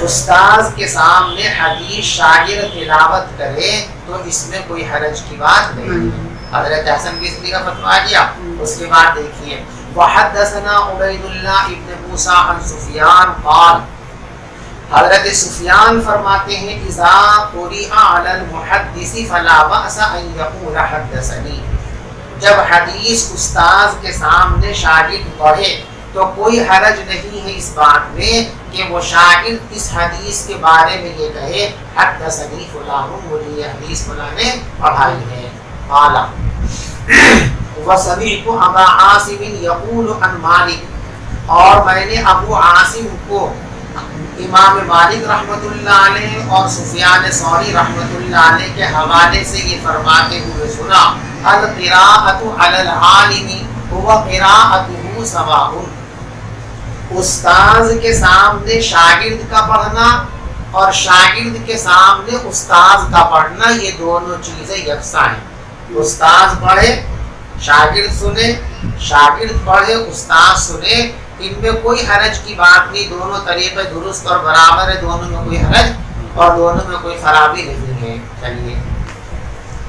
استاذ کے سامنے حدیث شاگرد تلاوت کرے تو اس میں کوئی حرج کی بات نہیں. حضرت حسن بصری کا فتویٰ دیا. اس کے بعد دیکھیے وحدثنا عبید اللہ ابن موسیٰ عن سفیان قال حضرت سفیان فرماتے ہیں اذا قرئ علی المحدث فلا بأس ان یقول حدثنی. جب حدیث استاذ کے سامنے شاگرد پڑھے تو کوئی حرج نہیں ہے اس بات میں کہ وہ شاگرد اس حدیث کے بارے میں یہ کہے حدثنی فلان، مجھے یہ حدیث فلاں نے پڑھائی ہے. قال وسمعت ابا عاصم یقول عن مالک، اور میں نے ابو عاصم کو امام مالک رحمۃ اللہ علیہ اور سفیان ثوری رحمۃ اللہ علیہ کے حوالے سے یہ فرماتے ہوئے سنا القراءۃ علی العالم هو قراءته سواء. استاذ کے سامنے شاگرد کا پڑھنا اور شاگرد کے سامنے استاذ کا پڑھنا یہ دونوں چیزیں یکساں ہیں. استاذ پڑھے شاگرد سنے، شاگرد پڑھے استاذ سنے، ان میں کوئی حرج کی بات نہیں. دونوں طریقے درست اور برابر ہے، دونوں میں کوئی حرج اور دونوں میں کوئی خرابی نہیں ہے. چلیے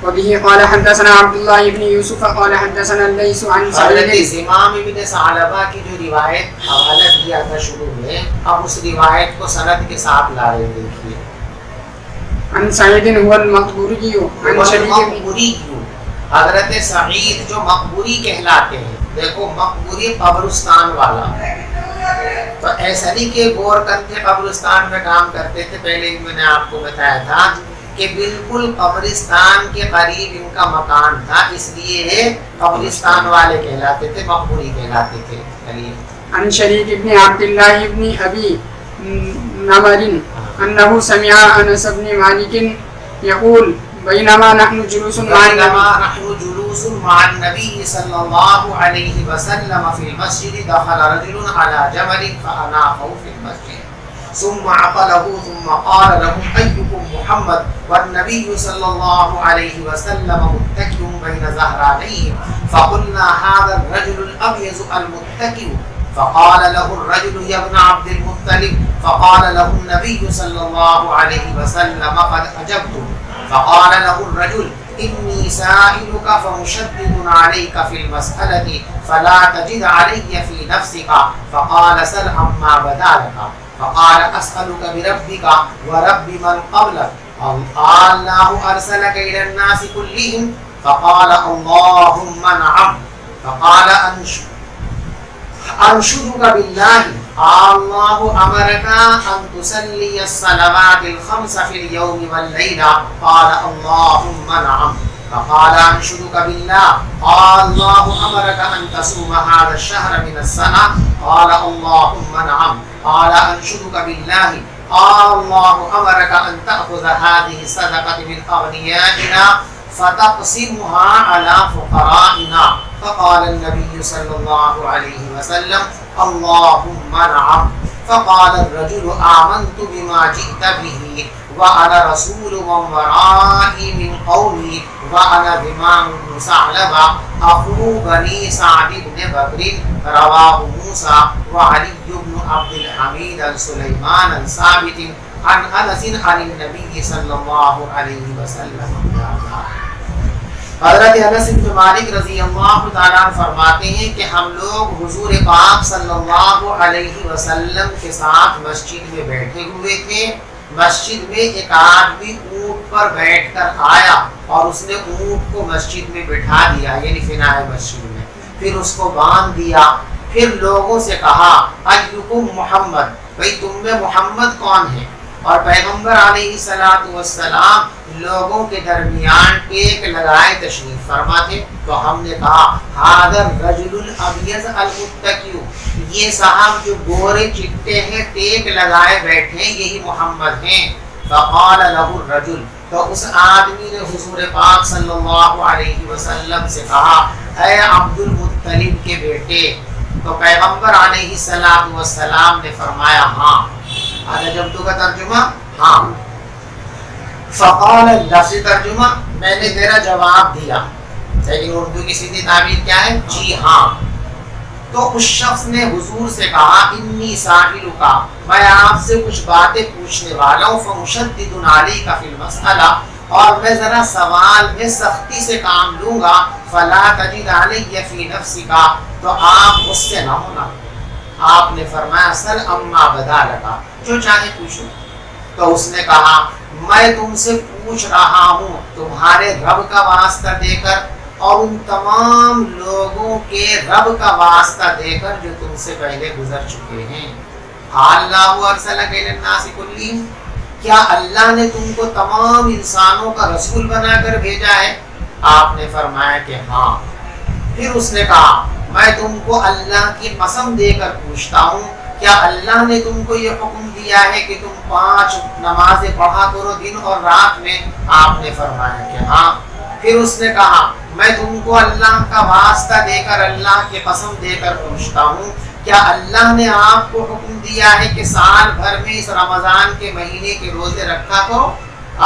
وبه قال حدثنا عبد الله بن يوسف قال حدثنا الليث عن حضرت امام ابن ثعلبہ کی جو روایت حوالہ دیا تھا شروع میں، اب اس روایت کو سند کے ساتھ لا رہے. دیکھیے عن سعید هو المقبوری عن شریک حضرت سعید جو مقبوری کہلاتے ہیں. دیکھو مقبوری قبرستان والا، تو ایسا نہیں کہ گورکند کے قبرستان میں کام کرتے تھے. پہلے میں نے آپ کو بتایا تھا کہ بالکل قبرستان کے قریب ان کا مکان تھا، اس لیے قبرستان والے کہلاتے تھے، مقبوری کہلاتے تھے. عن شریک ابن عبد الله ابن ابی نمر انه سمع انس بن مالک یقول بینما نحن جلوس مع النبی صلی اللہ علیہ وسلم فی المسجد دخل رجل على جمل فاناخه في المسجد ثم عقله ثم قال له أيكم محمد والنبي صلى الله عليه وسلم متكئ بين ظهرانيه فقلنا هذا الرجل الأبيض المتكئ فقال له الرجل يا ابن عبد المطلب فقال له النبي صلى الله عليه وسلم قد أجبت فقال له الرجل إني سائلك فمشدد عليك في المسألة فلا تجد علي في نفسك فقال سل عما بدا لك فقال أسألك بربك ورب من قبلك الله أرسلك إلى الناس كلهم فقال اللهم نعم فقال أنشدك بالله الله أمرك أن تصلي الصلوات الخمس في اليوم والليلة قال اللهم نعم فقال أنشدك بالله الله أمرك أن تصوم هذا الشهر من السنة قال اللهم نعم قال أنشدك بالله الله أمرك أن تأخذ هذه الصدقة من أغنيائنا فتقسمها على فقرائنا فقال النبي صلى الله عليه وسلم اللهم نعم فقال الرجل آمنت بما جئت به وأنا رسول من ورائي من قومي وأنا ذمام بن ثعلبة أخو بني سعد بن بكر رواه موسى وعلي بن عبد الحميد عن سليمان عن ثابت عن أنس عن النبي صلى الله عليه وسلم. حضرت انس بن مالک رضی اللہ تعالیٰ عنہ فرماتے ہیں کہ ہم لوگ حضور پاک صلی اللہ علیہ وسلم کے ساتھ مسجد میں بیٹھے ہوئے تھے. مسجد میں ایک آدمی اونٹ پر بیٹھ کر آیا اور اس نے اونٹ کو مسجد میں بٹھا دیا، یعنی فنائے مسجد میں، پھر اس کو باندھ دیا. پھر لوگوں سے کہا ایکم محمد، بھئی تم میں محمد کون ہے؟ اور پیغمبر علیہ السلام لوگوں کے درمیان ٹیک لگائے تشریف فرما تھے. تو ہم نے کہا ھذا الرجل الابیض المتکی، یہ صاحب جو گورے چٹے ہیں ٹیک لگائے بیٹھے ہیں یہی محمد ہیں. فقال له الرجل، تو اس آدمی نے حضور پاک صلی اللہ علیہ وسلم سے کہا اے عبد المطلب کے بیٹے. تو پیغمبر علیہ السلام نے فرمایا ہاں. اجبت کا ترجمہ ہاں. فقال، لفظ ترجمہ میں نے تیرا جواب دیا، لیکن اردو کی سیدھی تعبیر کیا ہے؟ جی ہاں. تو اس شخص نے حضور سے کہا انی سائلک، میں آپ سے کچھ باتیں پوچھنے والا ہوں. فمشدد علیک فی المسئلہ، اور میں ذرا سوال میں سختی سے کام لوں گا. فلا تجد علی فی نفسک، تو آپ مجھ سے نہ ہونا. آپ نے فرمایا سل اما بدا لگا، جو چاہے پوچھو. تو اس نے کہا میں تم سے پوچھ رہا ہوں تمہارے رب کا واسطہ دے کر اور ان تمام لوگوں کے رب کا واسطہ دے کر جو تم سے پہلے گزر چکے ہیں. اللہ ارسلک الی الناس کلہم، کیا اللہ نے تم کو تمام انسانوں کا رسول بنا کر بھیجا ہے؟ آپ نے فرمایا کہ ہاں. پھر اس نے کہا میں تم کو اللہ کی قسم دے کر پوچھتا ہوں، کیا اللہ نے تم کو یہ حکم دیا ہے کہ تم 5 نمازیں پڑھا کرو دن اور رات میں؟ آپ نے فرمایا کہ ہاں. پھر اس نے کہا میں تم کو اللہ کا واسطہ دے کر اللہ کی قسم دے کر پوچھتا ہوں، کیا اللہ نے آپ کو حکم دیا ہے کہ سال بھر میں اس رمضان کے مہینے کے روزے رکھا کرو؟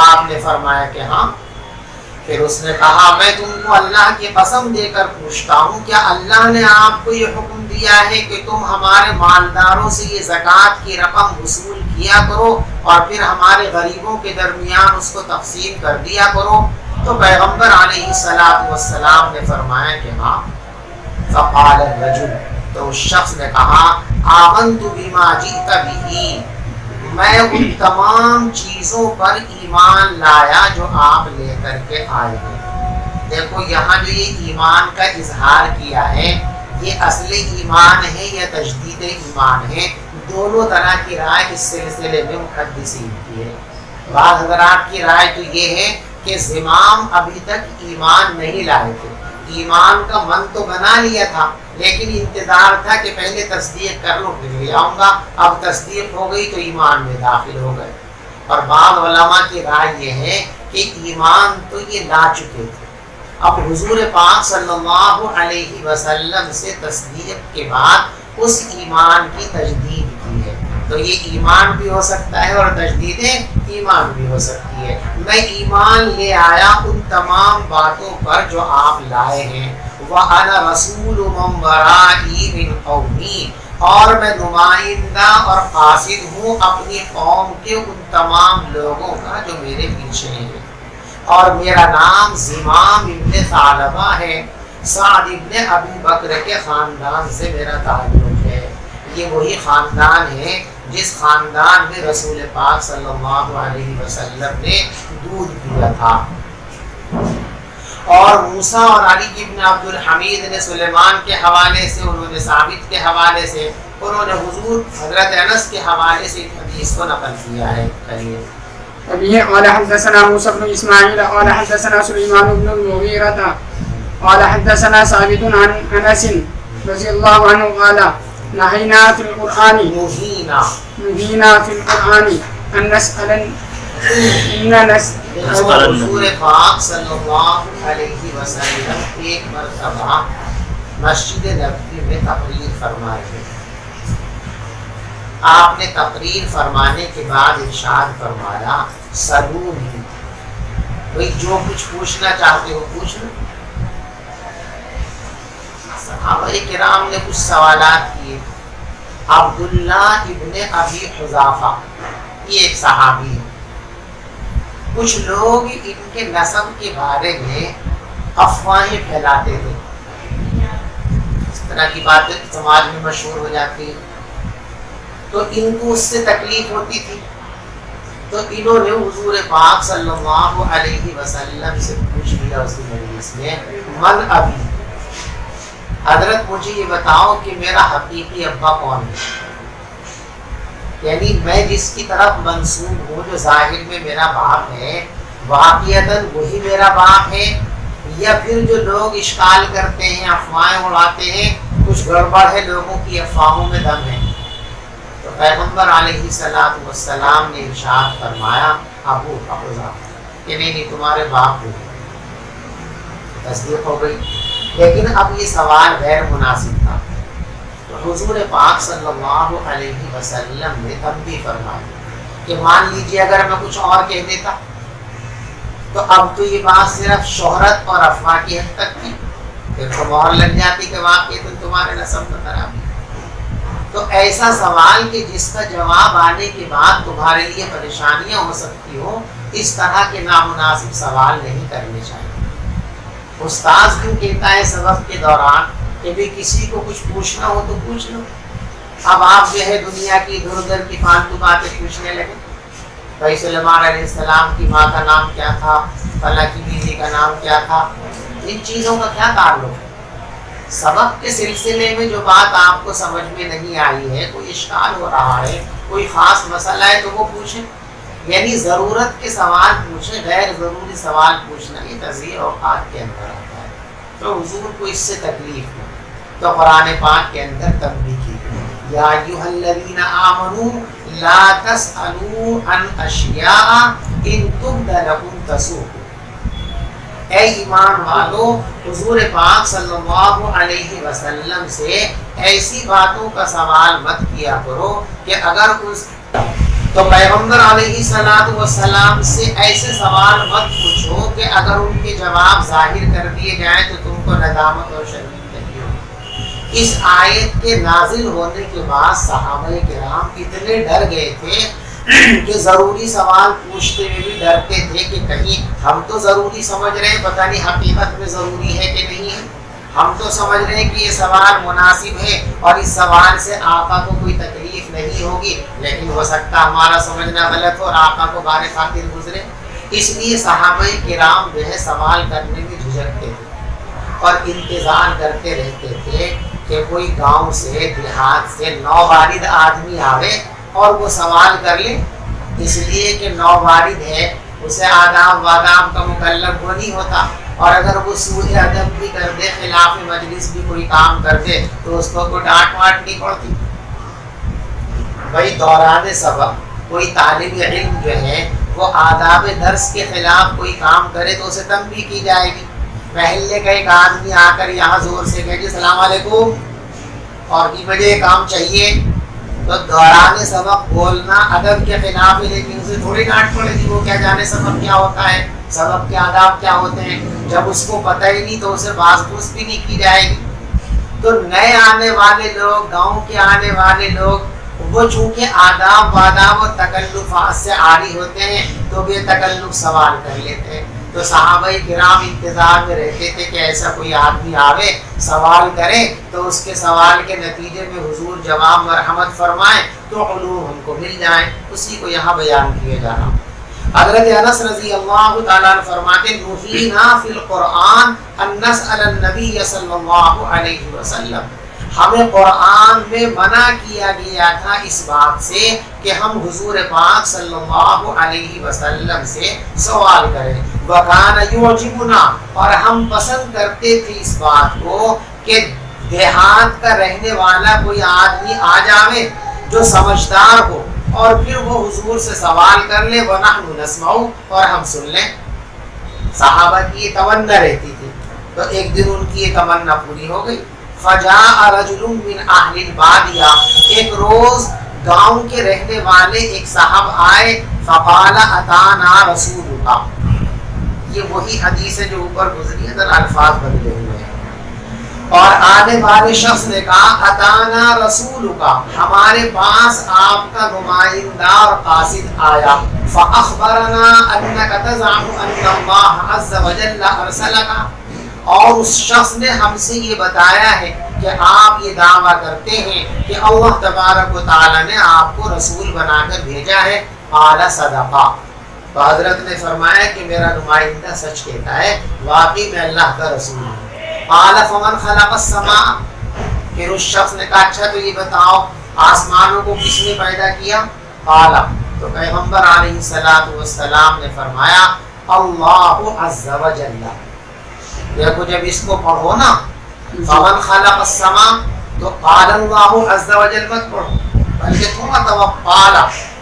آپ نے فرمایا کہ ہاں. پھر اس نے کہا میں تم کو اللہ کی قسم دے کر پوچھتا ہوں، کیا اللہ نے آپ کو یہ حکم دیا ہے کہ تم ہمارے مالداروں سے یہ زکوٰۃ کی رقم وصول کیا کرو اور پھر ہمارے غریبوں کے درمیان اس کو تقسیم کر دیا کرو؟ تو پیغمبر علیہ السلام نے فرمایا کہ ہاں. فقال الرجل، تو اس شخص نے کہا آمنت بما جئت به، میں ان تمام چیزوں پر ایمان لایا جو آپ لے کر کے آئے ہیں. دیکھو یہاں جو یہ ایمان کا اظہار کیا ہے یہ اصل ایمان ہے یا تجدید ایمان ہے؟ دونوں طرح کی رائے اس سلسلے میں محدثین کی ہے. بعض حضرات کی رائے تو یہ ہے کہ زمام ابھی تک ایمان نہیں لائے تھے، ایمان کا من تو بنا لیا تھا لیکن انتظار تھا کہ پہلے تصدیق کر لو پھر لے آؤں گا. اب تصدیق ہو گئی تو ایمان میں داخل ہو گئے. اور بعض علماء کی رائے یہ ہے کہ ایمان تو یہ لا چکے تھے، اب حضور پاک صلی اللہ علیہ وسلم سے تصدیق کے بعد اس ایمان کی تجدید کی ہے. تو یہ ایمان بھی ہو سکتا ہے اور تجدید ایمان بھی ہو سکتی ہے. میں ایمان لے آیا ان تمام باتوں پر جو آپ لائے ہیں. وَأَنَا رَسُولُ مَنْ وَرَائِي مِنْ قَوْمِي، اور میں نمائندہ اور قاصد ہوں اپنی قوم کے ان تمام لوگوں کا جو میرے پیچھے ہیں. اور میرا نام زمام ابن ثعلبہ ہے، سعد ابن ابی بکر کے خاندان سے میرا تعلق ہے. یہ وہی خاندان ہے جس خاندان میں رسول پاک صلی اللہ علیہ وسلم نے دودھ پیا تھا. اور موسیٰ اور علی ابن عبد الحمید نے سلیمان کے حوالے سے، انہوں نے ثابت کے حوالے سے، انہوں نے حضور حضرت انس کے حوالے سے حدیث کو نقل کیا ہے. وبه قال حدثنا موسى بن اسماعيل قال حدثنا سليمان بن المغيرة قال حدثنا ثابت عن انس رضي الله عنه قال نهينا في القرآن ان نسأل حضور پاک صلی اللہ علیہ وسلم ایک مرتبہ مسجد نبوی میں تقریر فرمائے تھے. آپ نے تقریر فرمانے کے بعد ارشاد فرمایا سلونی، بھئی جو کچھ پوچھنا چاہتے ہو پوچھ لو. صحابہ کرام نے کچھ سوالات کیے. عبداللہ ابن ابی حذافہ یہ ایک صحابی ہے. کچھ لوگ ان کے نسب کے بارے میں افواہیں پھیلاتے تھے، اس طرح کی باتیں سماج میں مشہور ہو جاتی ہیں، تو ان کو اس سے تکلیف ہوتی تھی. تو انہوں نے حضور پاک صلی اللہ علیہ وسلم سے پوچھ لیا اس مجلس میں من ابی، حضرت مجھے یہ بتاؤ کہ میرا حقیقی ابا کون ہے، یعنی میں جس کی طرف منسوب ہوں جو ظاہر میں میرا باپ ہے واقعتاً وہی میرا باپ ہے یا پھر جو لوگ اشکال کرتے ہیں، افواہیں اڑاتے ہیں، کچھ گڑبڑ ہے، لوگوں کی افواہوں میں دم ہے، تو پیغمبر علیہ السلام نے ارشاد فرمایا ابو حفظہ کہ نہیں تمہارے باپ ہو، تصدیق ہو گئی۔ لیکن اب یہ سوال غیر مناسب تھا، تو حضور پاک صلی اللہ علیہ وسلم نے تنبیہ فرمائی کہ مان لیجیے اگر میں کچھ اور کہہ دیتا تو اب تو یہ بات صرف شہرت اور افواہ کی حد تک تھی، پھر تو مہر لگ جاتی کہ واقعی تو تمہارے نسب میں خرابی۔ تو ایسا سوال کہ جس کا جواب آنے کے بعد تمہارے لیے پریشانیاں ہو سکتی ہو، اس طرح کے نامناسب سوال نہیں کرنے چاہیے۔ استاذ کیوں کہتا ہے سبق کے دوران کہ بھی کسی کو کچھ پوچھنا ہو تو پوچھ لو، اب آپ جو ہے دنیا کی ادھر ادھر کی فالتو باتیں پوچھنے لگے، بھائی سلیمان علیہ السلام کی ماں کا نام کیا تھا، فلاں کی بیوی کا نام کیا تھا، ان چیزوں کا کیا تعلق ہے؟ سبق کے سلسلے میں جو بات آپ کو سمجھ میں نہیں آئی ہے، کوئی اشکال ہو رہا ہے، کوئی خاص مسئلہ ہے تو وہ پوچھیں، یعنی ضرورت کے سوال پوچھیں، غیر ضروری سوال پوچھنا یہ تضییع اوقات کے اندر آتا ہے۔ تو حضور کو اس سے تکلیف ہو تو قرآن پاک کے اندر تنبیہ کی گئی، یا ایھا الذین آمنوا لا تسألوا عن اشیاء ان تبد لکم تسؤکم۔ اے ایمان والو، حضور پاک صلی اللہ علیہ وسلم سے ایسی باتوں کا سوال مت کیا کرو کہ اگر اس تو پیغمبر علیہ السلام سے ایسے سوال مت پوچھو کہ اگر ان کے جواب ظاہر کر دیے جائیں تو تم کو ندامت اور شرمندگی ہو۔ اس آیت کے نازل ہونے کے بعد صحابہ کرام اتنے ڈر گئے تھے کہ ضروری سوال پوچھتے ہوئے بھی ڈرتے تھے کہ کہیں ہم تو ضروری سمجھ رہے ہیں، پتہ نہیں حقیقت میں ضروری ہے کہ نہیں ہے، ہم تو سمجھ رہے ہیں کہ یہ سوال مناسب ہے اور اس سوال سے آقا کو کوئی تکلیف نہیں ہوگی، لیکن ہو سکتا ہمارا سمجھنا غلط ہو اور آقا کو بارے خاطر گزرے۔ اس لیے صحابہ کرام جو ہے سوال کرنے میں جھجکتے تھے اور انتظار کرتے رہتے تھے کہ کوئی گاؤں سے دیہات سے نووارد آدمی آوے اور وہ سوال کر لے، اس لیے کہ نووارد ہے، اسے آداب واداب کا مکلف وہ نہیں ہوتا، اور اگر وہ سوء ادب بھی کر دے، خلاف مجلس بھی کوئی کام کر دے تو اس کو کوئی ڈانٹ واٹ نہیں پڑتی۔ بھائی دوران سبق کوئی طالب علم جو ہے وہ آداب درس کے خلاف کوئی کام کرے تو اسے تنبیہ کی جائے گی۔ محلے کا ایک آدمی آ کر یہاں زور سے کہے جی السلام علیکم اور بھی مجھے کام چاہیے، تو دوران سبق بولنا ادب کے خلاف ہے، لیکن اسے تھوڑی ڈانٹ پڑے گی، وہ کیا جانے سبق کیا ہوتا ہے، سبق کے آداب کیا ہوتے ہیں، جب اس کو پتہ ہی نہیں تو اسے باز پوچھ بھی نہیں کی جائے گی۔ تو نئے آنے والے لوگ، گاؤں کے آنے والے لوگ، وہ چونکہ آداب واداب اور تکلفات سے عاری ہوتے ہیں تو بے تکلف سوال کر لیتے ہیں۔ تو صحابہ کرام انتظار میں رہتے تھے کہ ایسا کوئی آدمی آوے سوال کرے تو اس کے سوال کے نتیجے میں حضور جواب مرحمت فرمائیں تو علوم ہم کو مل جائیں، اسی کو یہاں بیان کیے جا رہا ہوں۔ حضرت انس رضی اللہ تعالیٰ عنہ فرماتے نہینا فی القرآن ان نسأل النبی صلی اللہ علیہ وسلم، ہمیں قرآن میں منع کیا گیا تھا اس بات سے کہ ہم حضور پاک صلی اللہ علیہ وسلم سے سوال کریں۔ وَكَانَ يُعْجِبُنَا، اور ہم پسند کرتے تھے اس بات کو کہ دیہات کا رہنے والا کوئی آدمی آ جاوے جو سمجھدار ہو اور پھر وہ حضور سے سوال کر لے، وَنَحْنُ نَسْمَعُ، اور ہم سن لیں۔ صحابہ کی یہ تمنا رہتی تھی، تو ایک دن ان کی یہ تمنا پوری ہو گئی۔ فجاء رجل من اہل البادیہ، ایک روز گاؤں کے رہنے والے ایک صاحب آئے، فقال اتانا رسول اللہ، یہ وہی حدیث ہے جو اوپر گزری ہے، ذرا الفاظ بدلے ہوئے ہیں، اور آنے والے شخص نے کہا اتانا رسول کا، ہمارے پاس آپ کا نمائندہ اور قاصد آیا، فاخبرنا انک تزعم ان اللہ عز وجل ارسلک، اور اس شخص نے ہم سے یہ بتایا ہے کہ آپ یہ دعویٰ کرتے ہیں کہ اللہ تبارک و تعالیٰ نے آپ کو رسول بنا کر بھیجا ہے۔ قال صدقہ، تو حضرت نے فرمایا کہ میرا نمائندہ سچ کہتا ہے، واقعی میں اللہ کا رسول ہوں۔ قال فمن خلق السماء، پھر اس شخص نے کہا اچھا تو یہ بتاؤ آسمانوں کو کس نے پیدا کیا؟ قال، تو پیغمبر علیہ السلام نے فرمایا اللہ عز وجل، دیکھو جب اس کو پڑھو نا فمن خلق السما تو قال اللہ عز وجل مت پڑھو، بلکہ تھوڑا قال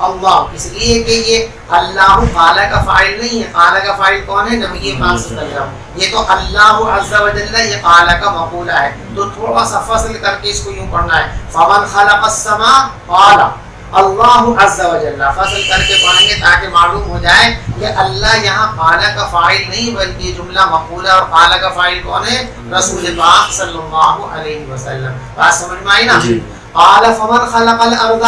اللہ، اس لیے کہ یہ اللہ قال کا فاعل نہیں ہے، قال کا فاعل کون ہے؟ نبی پاک صلی اللہ علیہ وسلم، یہ تو اللہ عز وجل یہ قال کا مقولہ ہے، تو تھوڑا سا فصل کر کے اس کو یوں پڑھنا ہے فمن خلق السما قال اللہ عز وجل، فصل کر کے پڑھیں گے تاکہ معلوم ہو جائے کہ اللہ یہاں قال کا فاعل نہیں بلکہ جملہ مقولہ، اور قال کا فاعل کون ہے؟ رسول پاک صلی اللہ علیہ وسلم۔ بات سمجھ میں آئی نا؟ قال فمن خلق الارض،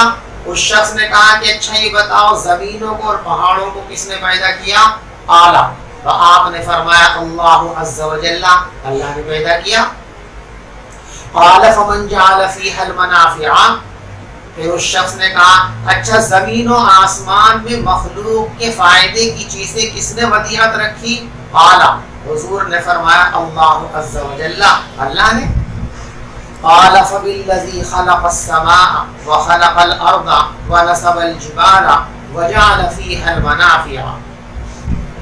اس شخص نے کہا کہ اچھا یہ بتاؤ زمینوں کو اور پہاڑوں کو کس نے پیدا کیا؟ قال، تو آپ نے فرمایا اللہ عز وجل، اللہ نے پیدا کیا۔ قال فمن جعل فيها المنافع، پھر اس شخص نے کہا اچھا زمین و آسمان میں مخلوق کے فائدے کی چیزیں کس نے ودیعت رکھی؟ قال، حضور نے فرمایا اللہ عز وجل، اللہ نے۔ قال فبالذی خلق السماء وخلق الارض ونصب الجبال وجعل فيها المنافع،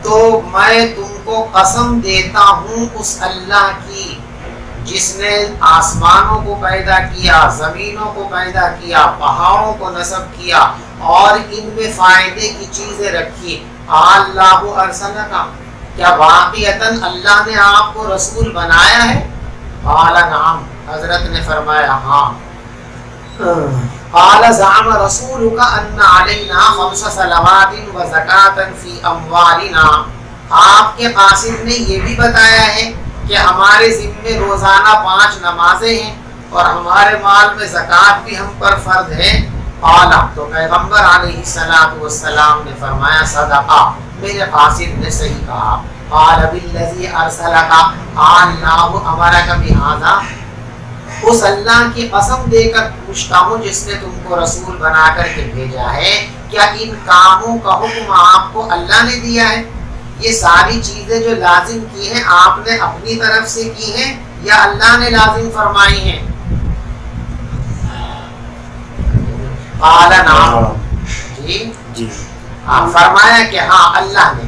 تو میں تم کو قسم دیتا ہوں اس اللہ کی جس نے آسمانوں کو پیدا کیا، زمینوں کو پیدا کیا، پہاڑوں کو نصب کیا اور ان میں فائدے کی چیزیں رکھی۔ اللہ ارسلک، کیا واقعتاً اللہ نے آپ کو رسول بنایا ہے؟ قال نعم، حضرت نے فرمایا ہاں۔ قال زعم رسولک ان علینا 5 صلوات وزکاة فی اموالنا، آپ کے قاصد نے یہ بھی بتایا ہے کہ ہمارے ذمے روزانہ 5 نمازیں ہیں اور ہمارے مال میں زکوٰۃ بھی ہم پر فرض ہے۔ قال، تو پیغمبر علیہ السلام نے فرمایا صدقہ، میرے قاصد نے صحیح کہا۔ قال بالذی ارسلک اللہ امرک بہذا، اس اللہ کی قسم دے کر پوچھتا ہوں جس نے تم کو رسول بنا کر کے بھیجا ہے، کیا ان کاموں کا حکم آپ کو اللہ نے دیا ہے؟ یہ ساری چیزیں جو لازم کی ہیں آپ نے اپنی طرف سے کی ہیں یا اللہ نے لازم فرمائی ہیں؟ قال نعم، جی آپ فرمایا کہ ہاں اللہ نے۔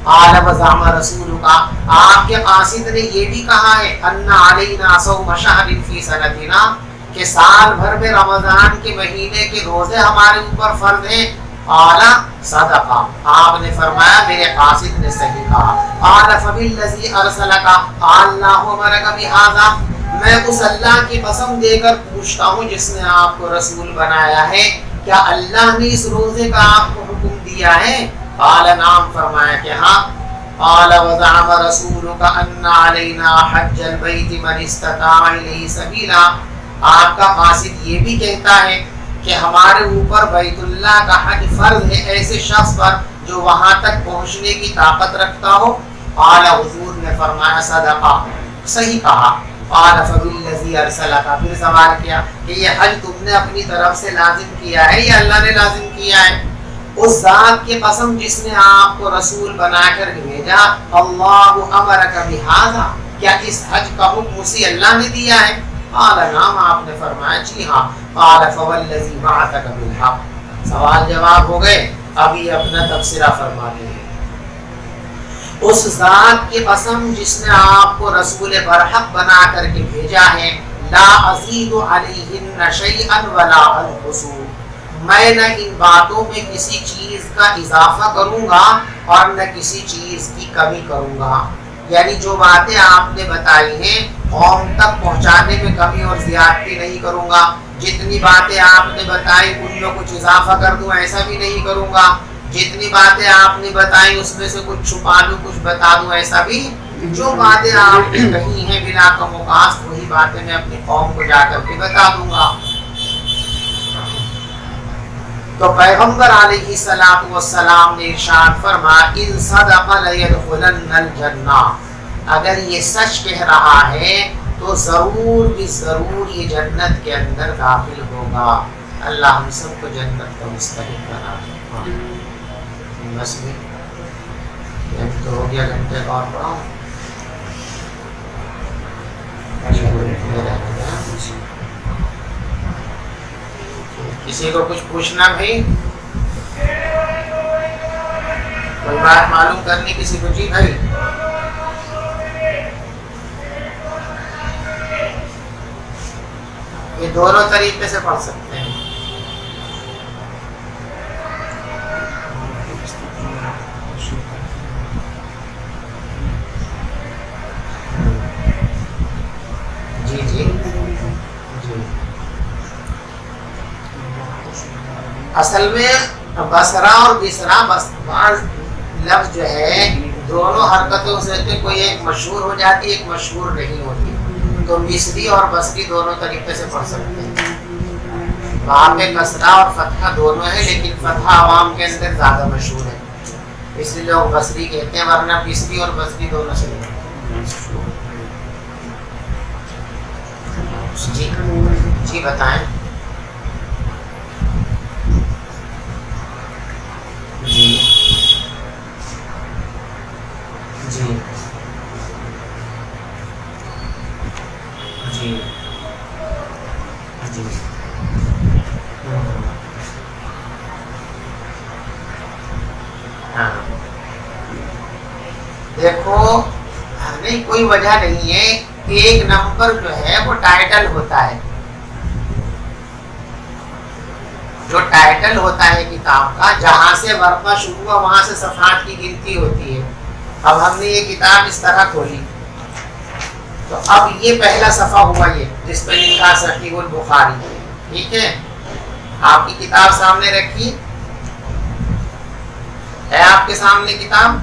قال وزعم رسولک، آپ کے قاصد نے یہ بھی کہا ہے ان علینا صوم شہر فی سنتنا، کہ سال بھر میں رمضان کے مہینے کے روزے ہمارے اوپر فرض ہیں۔ قال صدقہ، آپ نے فرمایا میرے قاصد نے صحیح کہا۔ قال فبالذی ارسلک اللہ امرک بہذا، میں اس اللہ کی قسم دے کر پوچھتا ہوں جس نے آپ کو رسول بنایا ہے، کیا اللہ نے اس روزے کا آپ کو حکم دیا ہے؟ قال نعم، فرمایا کہ ہاں۔ قال وزعم رسولک ان علینا حج البیت من استطاع الیہ سبیلا، آپ کا قاصد یہ بھی کہتا ہے کہ ہمارے اوپر بیت اللہ کا حج فرض ہے ایسے شخص پر جو وہاں تک پہنچنے کی طاقت رکھتا ہو۔ قال، حضور نے فرمایا صدقہ، صحیح کہا۔ قال فبالذی ارسلک، پھر سوال کیا کہ یہ حج تم نے اپنی طرف سے لازم کیا ہے یا اللہ نے لازم کیا ہے؟ اس ذات کی قسم جس نے آپ کو رسول بنا کر بھیجا، اللہ امرک بہذا، کیا اس حج کا حکم اسی اللہ نے دیا ہے؟ قال نعم، آپ نے فرمایا جی ہاں۔ قال فوالذی بعثک بالحق، سوال جواب ہو گئے، اب یہ اپنا تبصرہ فرماتے ہیں۔ اس ذات کی قسم جس نے آپ کو رسول برحق بنا کر کے بھیجا ہے، لا ازید علیہن شیئا ولا انقص، میں نہ ان باتوں میں کسی چیز کا اضافہ کروں گا اور نہ کسی چیز کی کمی کروں گا، یعنی جو باتیں آپ نے بتائی ہیں قوم تک پہنچانے میں کمی اور زیادتی نہیں کروں گا، جتنی باتیں آپ نے بتائی ان میں کچھ اضافہ کر دوں ایسا بھی نہیں کروں گا، جتنی باتیں آپ نے بتائی اس میں سے کچھ چھپا دوں کچھ بتا دوں ایسا بھی، جو باتیں آپ نے کہی ہیں بلا کم و کاست وہی باتیں میں اپنی قوم کو جا کر کے بتا دوں گا۔ تو پیغمبر علیہ السلام نے ارشاد فرمایا ان صدق لیدخلن الجنہ، اگر یہ سچ کہہ رہا ہے تو ضرور بھی ضرور یہ جنت کے اندر داخل ہوگا۔ اللہ ہم سب کو جنت کا مستحق بنا دے۔ بس بھی تو ہو گیا، گھنٹے کا اور پڑھاؤں؟ کسی کو کچھ پوچھنا بھائی؟ کوئی بات معلوم کرنی کسی کو؟ جی بھائی دونوں طریقے سے پڑھ سکتے ہیں. جی جی جی اصل میں بسرا اور بسرا بعض لفظ جو ہے دونوں حرکتوں سے کوئی ایک مشہور ہو جاتی ایک مشہور نہیں ہوتی. تو مصری اور بصری دونوں طریقے سے پڑھ سکتے ہیں. وہاں پہ کسرہ اور فتحہ دونوں ہیں لیکن فتحہ عوام کے اندر زیادہ مشہور ہے اس لیے لوگ بصری کہتے ہیں ورنہ مصری اور بصری دونوں سے. جی جی بتائیں. جی جی جی جی ہاں دیکھو نہیں کوئی وجہ نہیں ہے. ایک نمبر جو ہے وہ ٹائٹل ہوتا ہے. جو ٹائٹل ہوتا ہے کتاب کا جہاں سے ورقہ شروع ہوا وہاں سے صفحات کی گنتی ہوتی ہے. اب ہم نے یہ کتاب اس طرح کھولی تو اب یہ پہلا صفحہ ہوا یہ جس پہ لکھا صحیح البخاری. ٹھیک ہے آپ کی کتاب سامنے رکھی ہے آپ کے سامنے کتاب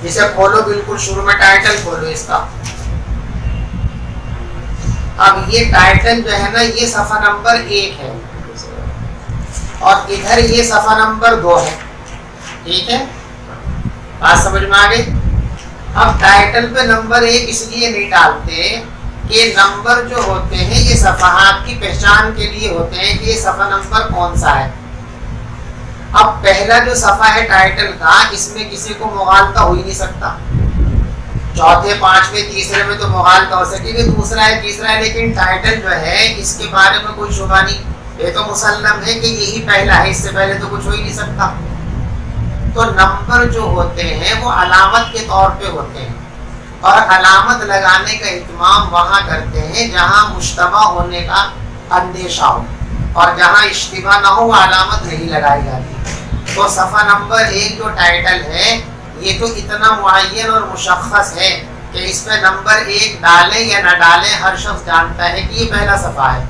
جسے کھولو بالکل شروع میں ٹائٹل کھولو اس کا. اب یہ ٹائٹل جو ہے نا یہ صفحہ نمبر 1 ہے اور ادھر یہ صفحہ نمبر 2 ہے. ٹھیک ہے بات سمجھ میں آ گئی. اب ٹائٹل پہ نمبر 1 اس لیے نہیں ڈالتے کہ نمبر جو ہوتے ہیں یہ صفحات کی پہچان کے لیے ہوتے ہیں کہ یہ صفحہ نمبر کون سا ہے. اب پہلا جو صفحہ ہے ٹائٹل کا اس میں کسی کو مغالطہ ہو ہی نہیں سکتا. چوتھے پانچویں تیسرے میں تو مغالطہ ہو سکے کہ دوسرا ہے تیسرا ہے لیکن ٹائٹل جو ہے اس کے بارے میں کوئی شبہ نہیں. یہ تو مسلم ہے کہ یہی پہلا ہے اس سے پہلے تو کچھ ہو ہی نہیں سکتا. تو نمبر جو ہوتے ہیں وہ علامت کے طور پہ ہوتے ہیں اور علامت لگانے کا اہتمام وہاں کرتے ہیں جہاں مشتبہ ہونے کا اندیشہ ہو اور جہاں اشتباہ نہ ہو وہ علامت نہیں لگائی جاتی. تو صفحہ نمبر 1 جو ٹائٹل ہے یہ تو اتنا معین اور مشخص ہے کہ اس پہ نمبر 1 ڈالیں یا نہ ڈالیں ہر شخص جانتا ہے کہ یہ پہلا صفحہ ہے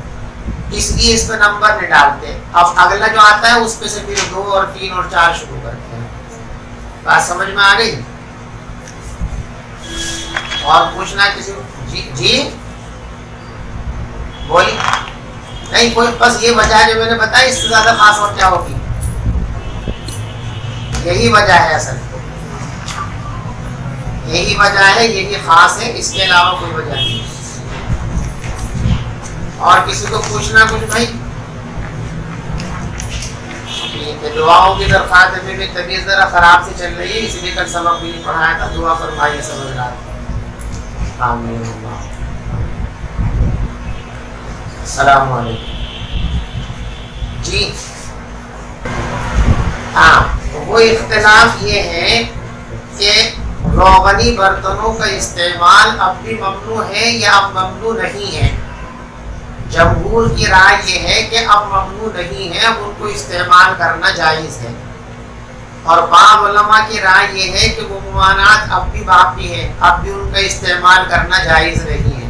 اس لیے اس پہ نمبر نہیں ڈالتے. اب اگلا جو آتا ہے اس پہ سے پھر 2 اور 3 اور 4 شروع کرتے ہیں. بات سمجھ میں آ گئی. اور پوچھنا کسی کو؟ جی جی بولی نہیں کوئی بس یہ وجہ جو میں نے بتایا اس سے زیادہ خاص اور کیا ہوگی. یہی وجہ ہے اصل یہی وجہ ہے یہی خاص ہے اس کے علاوہ کوئی وجہ نہیں. اور کسی کو پوچھنا کچھ بھائی؟ دعاؤں کی درخواست ہے. میری طبیعت ذرا خراب سے چل رہی ہے اس لیے کل سبق بھی نہیں پڑھایا تھا. دعا فرمائیے سمجھ رہا تھا. آمین. السلام علیکم. جی ہاں وہ اختلاف یہ ہے کہ روغنی برتنوں کا استعمال اب بھی ممنوع ہے یا اب ممنوع نہیں ہے. جمہور کی رائے یہ ہے کہ اب ممنوع نہیں ہے اب ان کو استعمال کرنا جائز ہے. اور بعض علماء کی رائے یہ ہے کہ وہ ممانعات اب بھی باقی ہے اب بھی ان کا استعمال کرنا جائز نہیں ہے.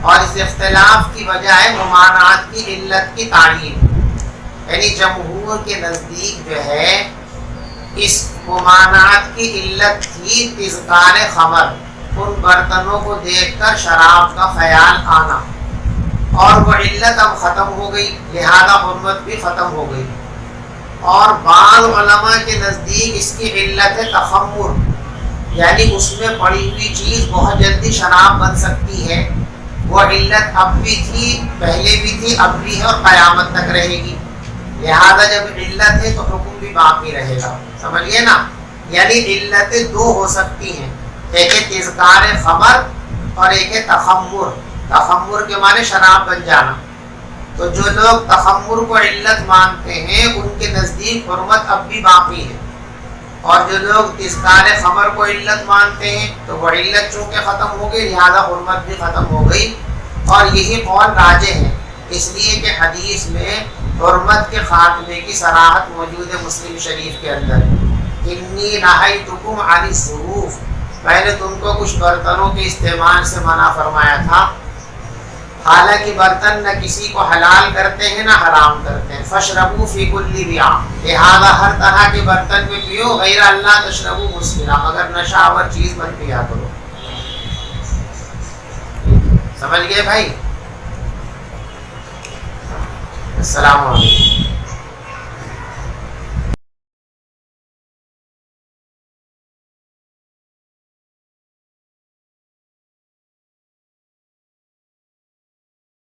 اور اس اختلاف کی وجہ ہے ممانعات کی علت کی تعین. یعنی جمہور کے نزدیک جو ہے اس ممانعات کی علت تھی تذکار خمر ان برتنوں کو دیکھ کر شراب کا خیال آنا اور وہ علت اب ختم ہو گئی لہذا حرمت بھی ختم ہو گئی. اور بعض علماء کے نزدیک اس کی علت ہے تخمر یعنی اس میں پڑی ہوئی چیز بہت جلدی شراب بن سکتی ہے. وہ علت اب بھی تھی پہلے بھی تھی اب بھی ہے اور قیامت تک رہے گی. لہذا جب علت ہے تو حکم بھی باقی رہے گا. سمجھیے نا. یعنی علتیں 2 ہو سکتی ہیں ایک ہے تذکار خمر اور ایک ہے تخمر. تخمر کے معنی شراب بن جانا. تو جو لوگ تخمر کو علت مانتے ہیں ان کے نزدیک حرمت اب بھی باقی ہے اور جو لوگ تذکار خمر کو علت مانتے ہیں تو وہ علت چونکہ ختم ہو گئی لہذا حرمت بھی ختم ہو گئی اور یہی قول راجح ہے، اس لیے کہ حدیث میں حرمت کے خاتمے کی صراحت موجود ہے مسلم شریف کے اندر، انی نہیتکم عن الصروف، میں نے تم کو کچھ برتنوں کے استعمال سے منع فرمایا تھا، حالانکہ برتن نہ کسی کو حلال کرتے ہیں نہ حرام کرتے ہیں، فاشربوا فی کل بیع، لہذا ہر طرح کے برتن میں پیو، غیر اللہ تشربوا مسکرا، مگر نشہ آور چیز مت پیا کرو۔ سمجھ گئے بھائی؟ السلام علیکم۔